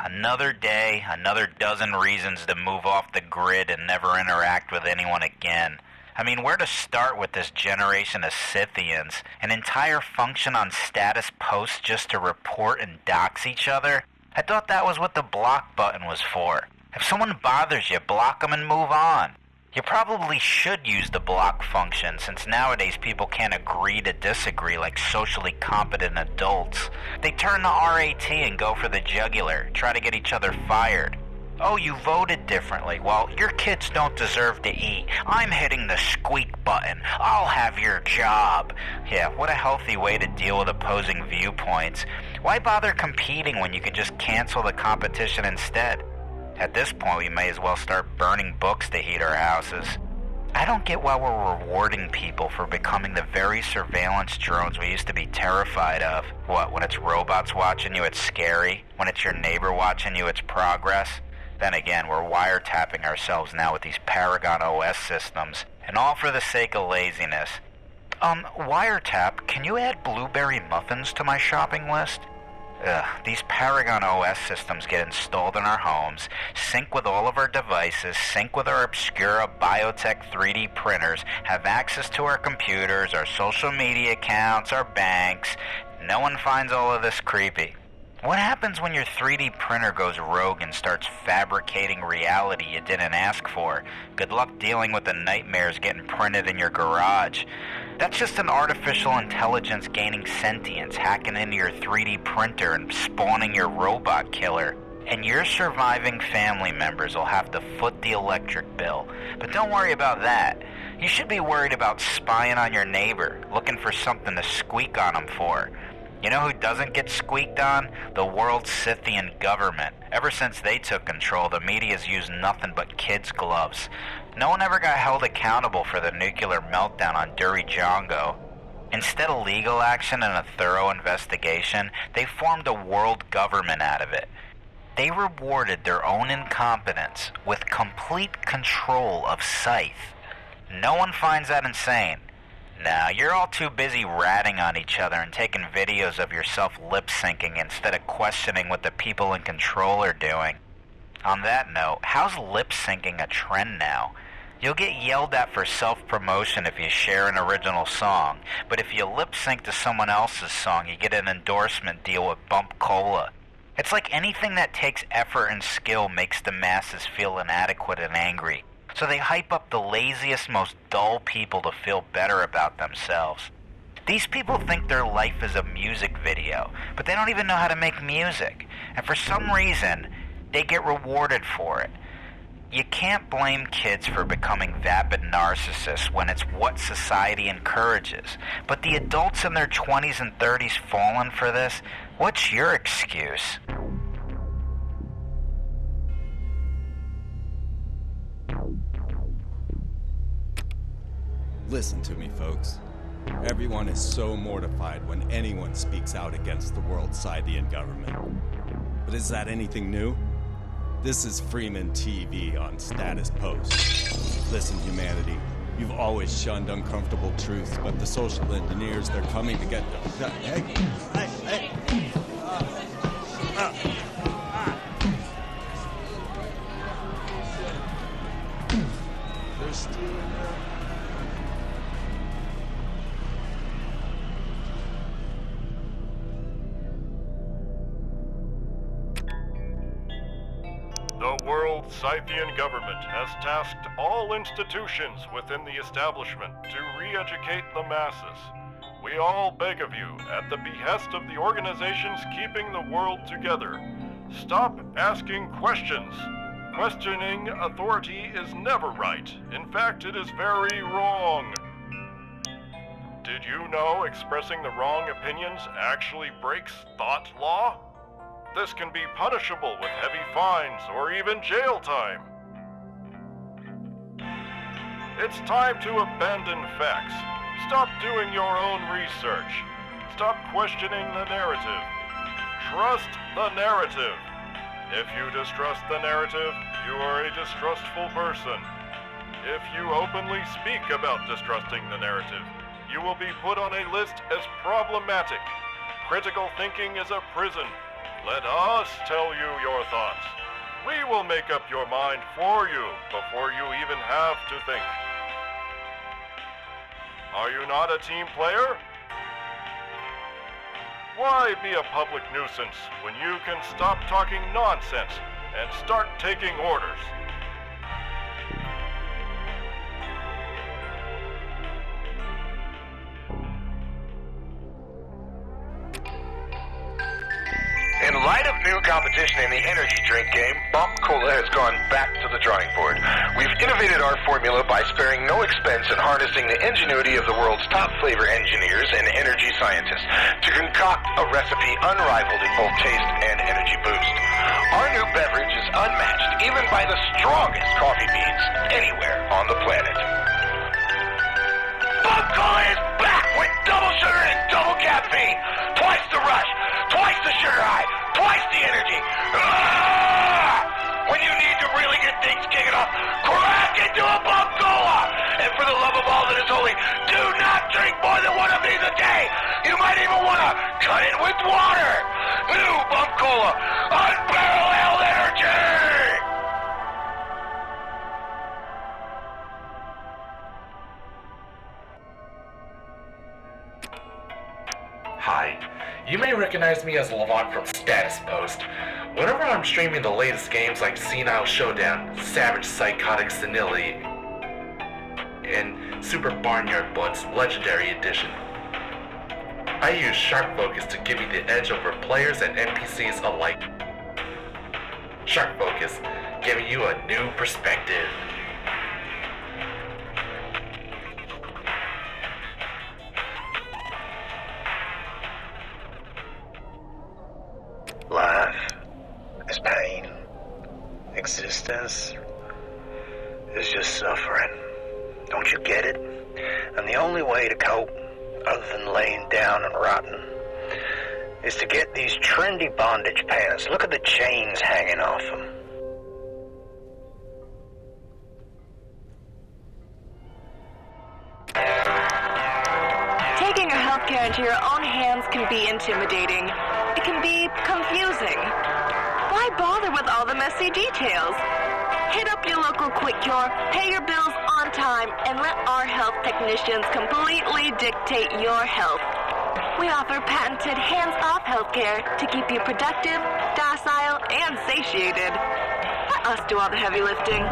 Another day, another dozen reasons to move off the grid and never interact with anyone again. I mean, where to start with this generation of Scythians? An entire function on status posts just to report and dox each other? I thought that was what the block button was for. If someone bothers you, block them and move on. You probably should use the block function, since nowadays people can't agree to disagree like socially competent adults. They turn the RAT and go for the jugular, try to get each other fired. Oh, you voted differently. Well, your kids don't deserve to eat. I'm hitting the squeak button. I'll have your job. Yeah, what a healthy way to deal with opposing viewpoints. Why bother competing when you can just cancel the competition instead? At this point, we may as well start burning books to heat our houses. I don't get why we're rewarding people for becoming the very surveillance drones we used to be terrified of. What, when it's robots watching you, it's scary? When it's your neighbor watching you, it's progress? Then again, we're wiretapping ourselves now with these Paragon OS systems, and all for the sake of laziness. Wiretap, can you add blueberry muffins to my shopping list? These Paragon OS systems get installed in our homes, sync with all of our devices, sync with our Obscura biotech 3D printers, have access to our computers, our social media accounts, our banks. No one finds all of this creepy. What happens when your 3D printer goes rogue and starts fabricating reality you didn't ask for? Good luck dealing with the nightmares getting printed in your garage. That's just an artificial intelligence gaining sentience, hacking into your 3D printer and spawning your robot killer. And your surviving family members will have to foot the electric bill. But don't worry about that. You should be worried about spying on your neighbor, looking for something to squeak on them for. You know who doesn't get squeaked on? The world's Scythian government. Ever since they took control, the media's used nothing but kids' gloves. No one ever got held accountable for the nuclear meltdown on Durijango. Instead of legal action and a thorough investigation, they formed a world government out of it. They rewarded their own incompetence with complete control of Scythe. No one finds that insane. Nah, you're all too busy ratting on each other and taking videos of yourself lip-syncing instead of questioning what the people in control are doing. On that note, how's lip-syncing a trend now? You'll get yelled at for self-promotion if you share an original song, but if you lip-sync to someone else's song, you get an endorsement deal with Bump Cola. It's like anything that takes effort and skill makes the masses feel inadequate and angry. So they hype up the laziest, most dull people to feel better about themselves. These people think their life is a music video, but they don't even know how to make music. And for some reason, they get rewarded for it. You can't blame kids for becoming vapid narcissists when it's what society encourages. But the adults in their 20s and 30s falling for this, what's your excuse? Listen to me, folks. Everyone is so mortified when anyone speaks out against the world Scythian government. But is that anything new? This is Freeman TV on Status Post. Listen, humanity, you've always shunned uncomfortable truths, but the social engineers, they're coming to get them. Hey. They're stealing their... The world Scythian government has tasked all institutions within the establishment to re-educate the masses. We all beg of you, at the behest of the organizations keeping the world together, stop asking questions. Questioning authority is never right. In fact, it is very wrong. Did you know expressing the wrong opinions actually breaks thought law? This can be punishable with heavy fines or even jail time. It's time to abandon facts. Stop doing your own research. Stop questioning the narrative. Trust the narrative. If you distrust the narrative, you are a distrustful person. If you openly speak about distrusting the narrative, you will be put on a list as problematic. Critical thinking is a prison. Let us tell you your thoughts. We will make up your mind for you before you even have to think. Are you not a team player? Why be a public nuisance when you can stop talking nonsense and start taking orders? In light of new competition in the energy drink game, Bump Cola has gone back to the drawing board. We've innovated our formula by sparing no expense and harnessing the ingenuity of the world's top flavor engineers and energy scientists to concoct a recipe unrivaled in both taste and energy boost. Our new beverage is unmatched even by the strongest coffee beans anywhere on the planet. Bump Cola is back with double sugar and double caffeine. Twice the rush, twice the sugar high, twice the energy. When you need to really get things kicking off, crack into a Bump Cola. And for the love of all that is holy, do not drink more than one of these a day. You might even want to cut it with water. New Bump Cola, unparalleled energy. Hi, you may recognize me as Levant from Status Post. Whenever I'm streaming the latest games like Senile Showdown, Savage Psychotic Senility, and Super Barnyard Blood's Legendary Edition, I use Shark Focus to give me the edge over players and NPCs alike. Shark Focus, giving you a new perspective. Life is pain. Existence is just suffering. Don't you get it? And the only way to cope other than laying down and rotting, is to get these trendy bondage pants. Look at the chains hanging off them. Taking your healthcare into your own hands can be intimidating. It can be confusing. Why bother with all the messy details? Hit up your local Quick Cure, pay your bills on time, and let our health technicians completely dictate your health. We offer patented hands-off healthcare to keep you productive, docile, and satiated. Let us do all the heavy lifting.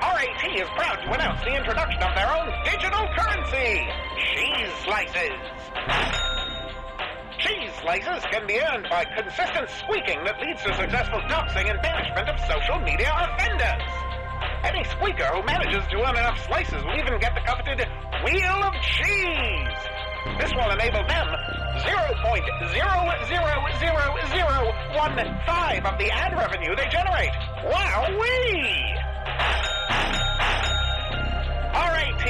RAT is proud to announce the introduction of their own digital currency, cheese slices. Cheese slices can be earned by consistent squeaking that leads to successful doxing and banishment of social media offenders. Any squeaker who manages to earn enough slices will even get the coveted Wheel of Cheese. This will enable them 0.0000015 of the ad revenue they generate. Wowee! RAT,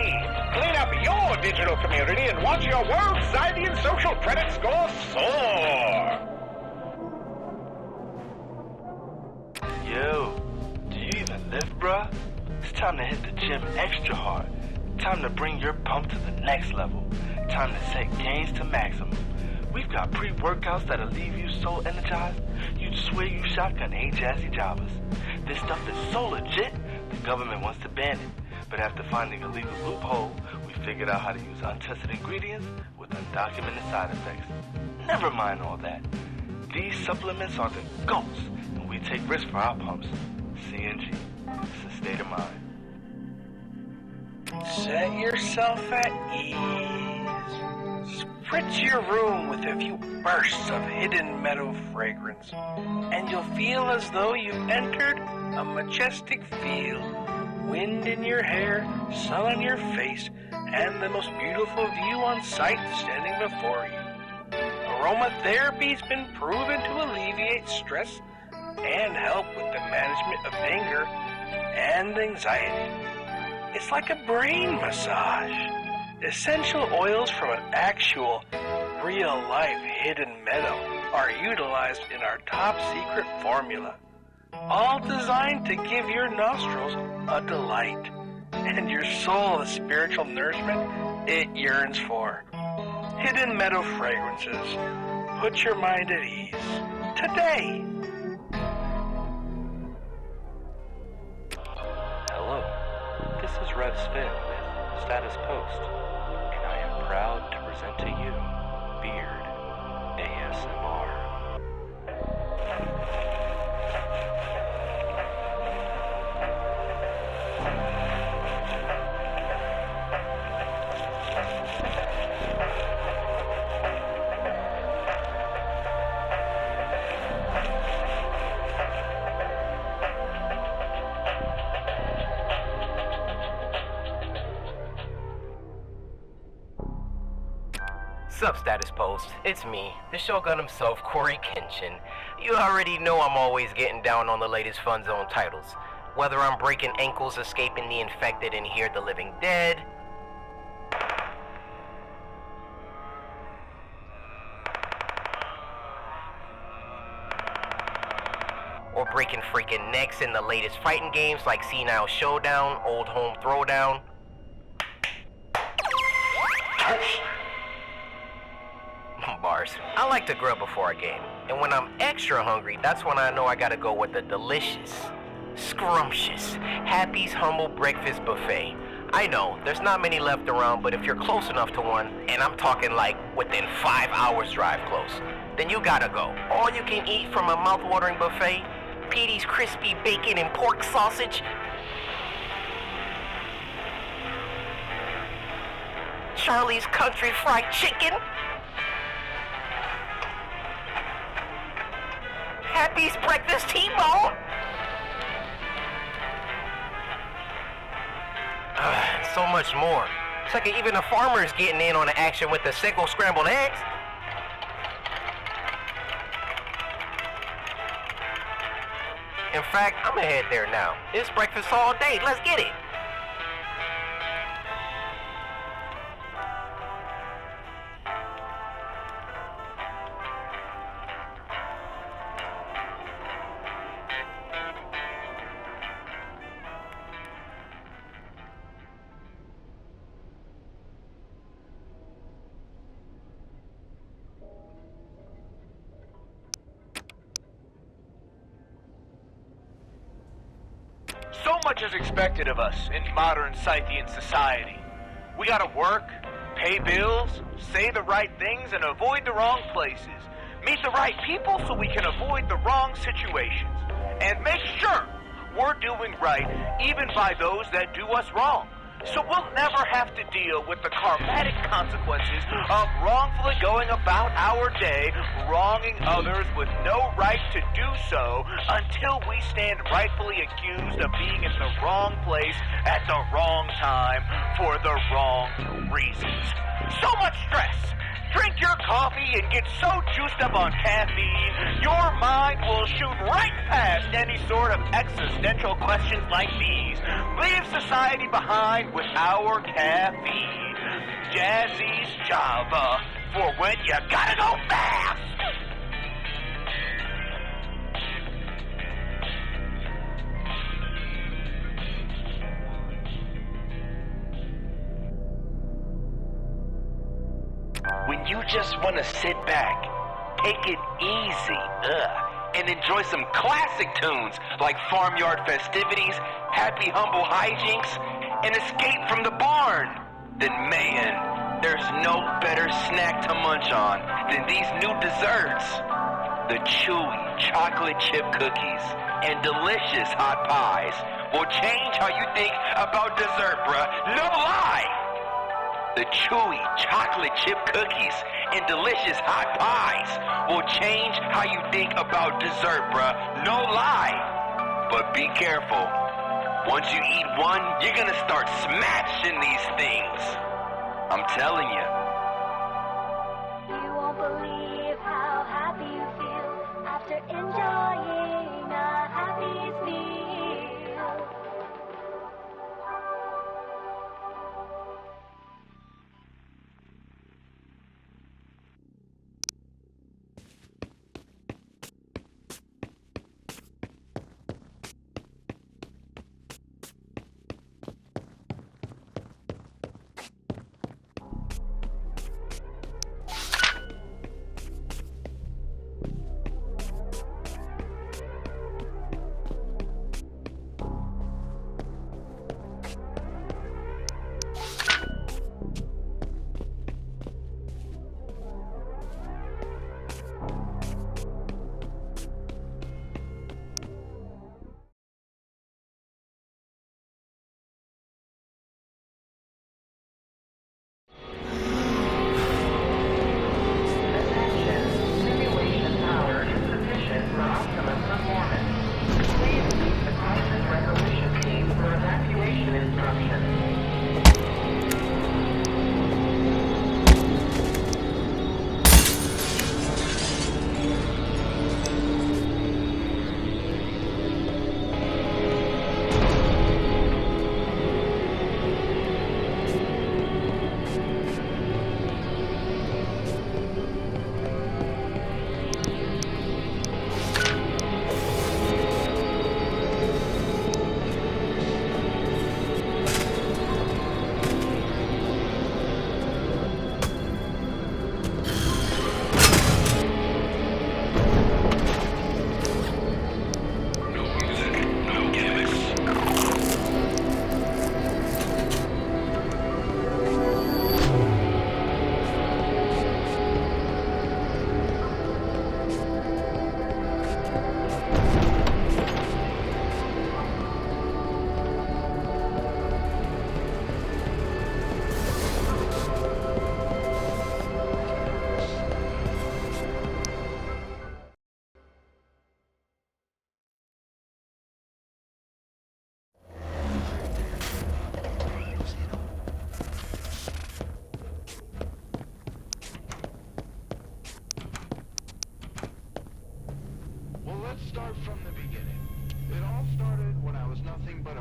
clean up your digital community and watch your world Scythian social credit score soar. Yo, do you even live, bruh? It's time to hit the gym extra hard. Time to bring your pump to the next level. Time to set gains to maximum. We've got pre-workouts that'll leave you so energized, you'd swear you shotgun 8 jazzy jobbers. This stuff is so legit, the government wants to ban it. But after finding a legal loophole, we figured out how to use untested ingredients with undocumented side effects. Never mind all that. These supplements are the GOATs, and we take risks for our pumps. CNG. It's a state of mind. Set yourself at ease. Spritz your room with a few bursts of hidden meadow fragrance, and you'll feel as though you've entered a majestic field. Wind in your hair, sun on your face, and the most beautiful view on sight standing before you. Aromatherapy's been proven to alleviate stress and help with the management of anger and anxiety. It's like a brain massage. Essential oils from an actual, real-life hidden meadow are utilized in our top-secret formula. All designed to give your nostrils a delight, and your soul the spiritual nourishment it yearns for. Hidden meadow fragrances. Put your mind at ease. Today. Hello, this is Rev Spin with Status Post, and I am proud to present to you Beard ASMR. Sup, Status Post? It's me, the Shogun himself, Corey Kenshin. You already know I'm always getting down on the latest Fun Zone titles. Whether I'm breaking ankles, escaping the infected, and Here the Living Dead, or breaking freaking necks in the latest fighting games like Senile Showdown, Old Home Throwdown. Bars. I like to grub before a game, and when I'm extra hungry, that's when I know I gotta go with the delicious, scrumptious Happy's Humble Breakfast Buffet. I know, there's not many left around, but if you're close enough to one, and I'm talking like within 5 hours drive close, then you gotta go. All you can eat from a mouth-watering buffet, Petey's crispy bacon and pork sausage, Charlie's country fried chicken, Happy's breakfast T-bone, so much more. It's like even the farmer's getting in on the action with the Seco scrambled eggs. In fact, I'm gonna head there now. It's breakfast all day. Let's get it. So much is expected of us in modern Scythian society. We gotta work, pay bills, say the right things, and avoid the wrong places. Meet the right people so we can avoid the wrong situations. And make sure we're doing right even by those that do us wrong. So we'll never have to deal with the karmatic consequences of wrongfully going about our day, wronging others with no right to do so until we stand rightfully accused of being in the wrong place at the wrong time for the wrong reasons. So much stress! Drink your coffee and get so juiced up on caffeine, your mind will shoot right past any sort of existential questions like these. Leave society behind with our caffeine. Jazzy's Java for when you gotta go fast! When you just want to sit back, take it easy, and enjoy some classic tunes like Farmyard Festivities, Happy Humble Hijinks, and Escape from the Barn, then man, there's no better snack to munch on than these new desserts. The chewy chocolate chip cookies and delicious hot pies will change how you think about dessert, bruh. No lie! The chewy chocolate chip cookies and delicious hot pies will change how you think about dessert, bruh. No lie. But be careful. Once you eat one, you're gonna start smashing these things. I'm telling you. You won't believe how happy you feel after enjoying a happy meal.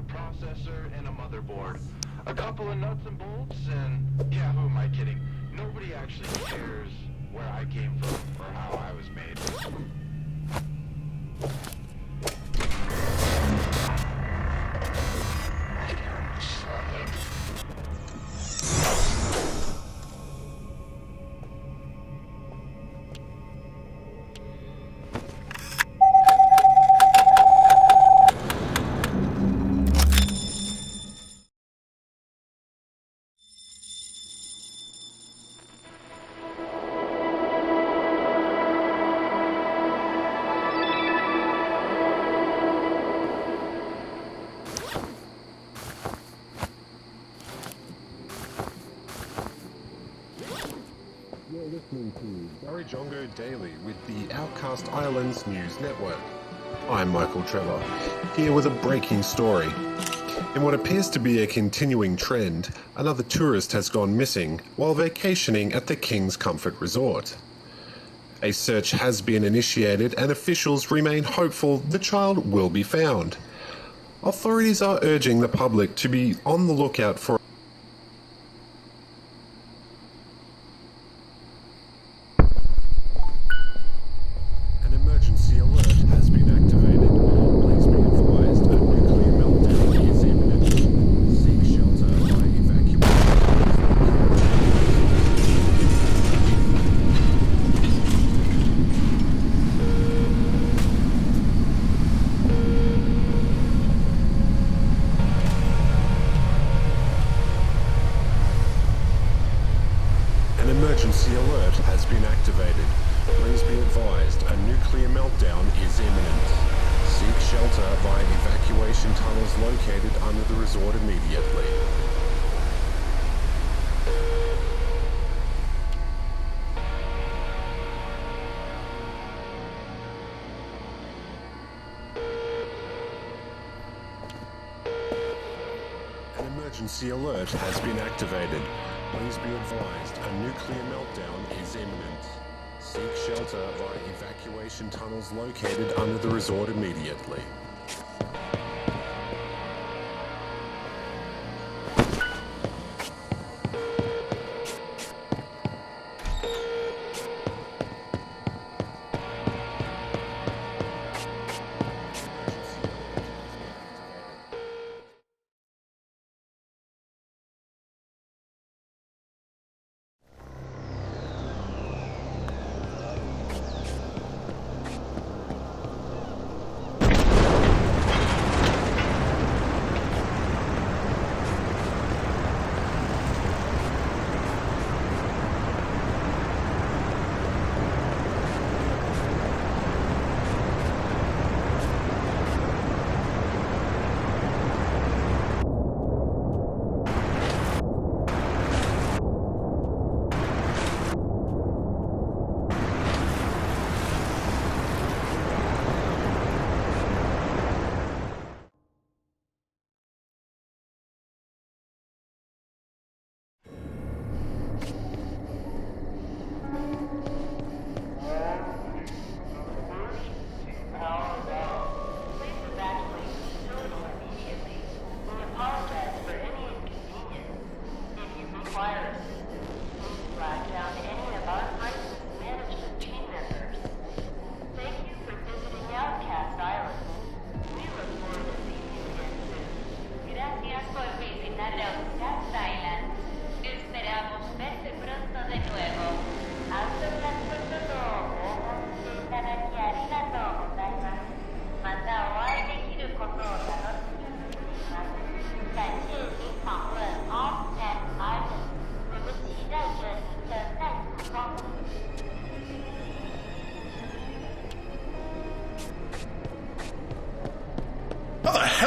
a processor, and a motherboard. A couple of nuts and bolts, and yeah, who am I kidding? Nobody actually cares where I came from or how I was made. Jongo Daily with the Outcast Islands News Network. I'm Michael Trevor, here with a breaking story. In what appears to be a continuing trend, another tourist has gone missing while vacationing at the King's Comfort Resort. A search has been initiated and officials remain hopeful the child will be found. Authorities are urging the public to be on the lookout for emergency alert has been activated. Please be advised, a nuclear meltdown is imminent. Seek shelter via evacuation tunnels located under the resort immediately.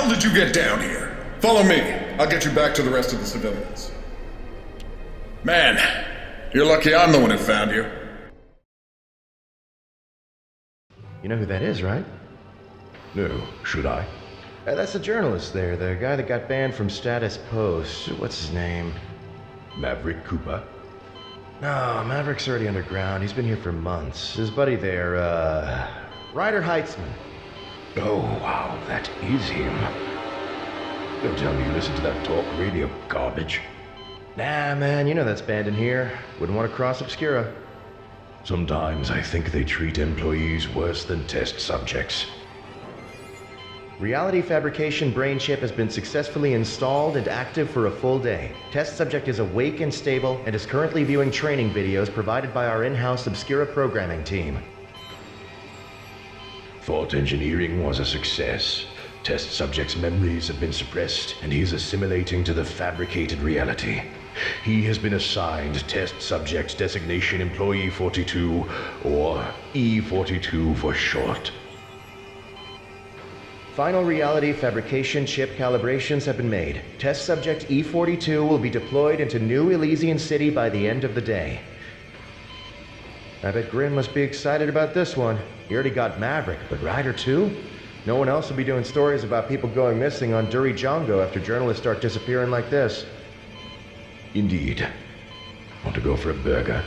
How did you get down here? Follow me. I'll get you back to the rest of the civilians. Man, you're lucky I'm the one who found you. You know who that is, right? No, should I? That's the journalist there, the guy that got banned from Status Post. What's his name? Maverick Cooper? No, Maverick's already underground. He's been here for months. His buddy there, Ryder Heitzman. Oh, wow, that is him. Don't tell me you listen to that talk radio garbage. Nah, man, you know that's banned in here. Wouldn't want to cross Obscura. Sometimes I think they treat employees worse than test subjects. Reality fabrication brain chip has been successfully installed and active for a full day. Test subject is awake and stable and is currently viewing training videos provided by our in-house Obscura programming team. Thought engineering was a success. Test subject's memories have been suppressed and he's assimilating to the fabricated reality. He has been assigned test subject designation employee 42, or E42 for short. Final reality fabrication chip calibrations have been made. Test subject E42 will be deployed into New Elysian City by the end of the day. I bet Grin must be excited about this one. He already got Maverick, but Ryder too? No one else will be doing stories about people going missing on Duri Jongo after journalists start disappearing like this. Indeed. Want to go for a burger?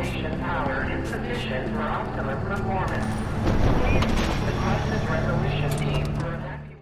decontamination power insufficient for optimum performance. Please use the crisis resolution team for evacuation.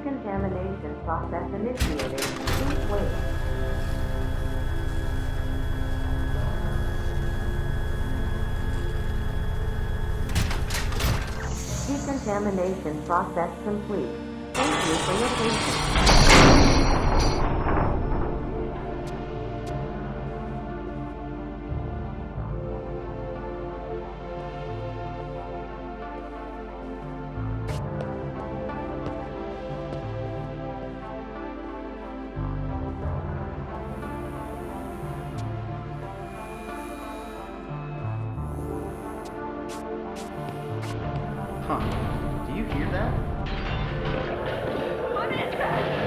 Decontamination process initiated. Please wait. Decontamination process complete. Thank you for your patience. Huh. Do you hear that? What is that?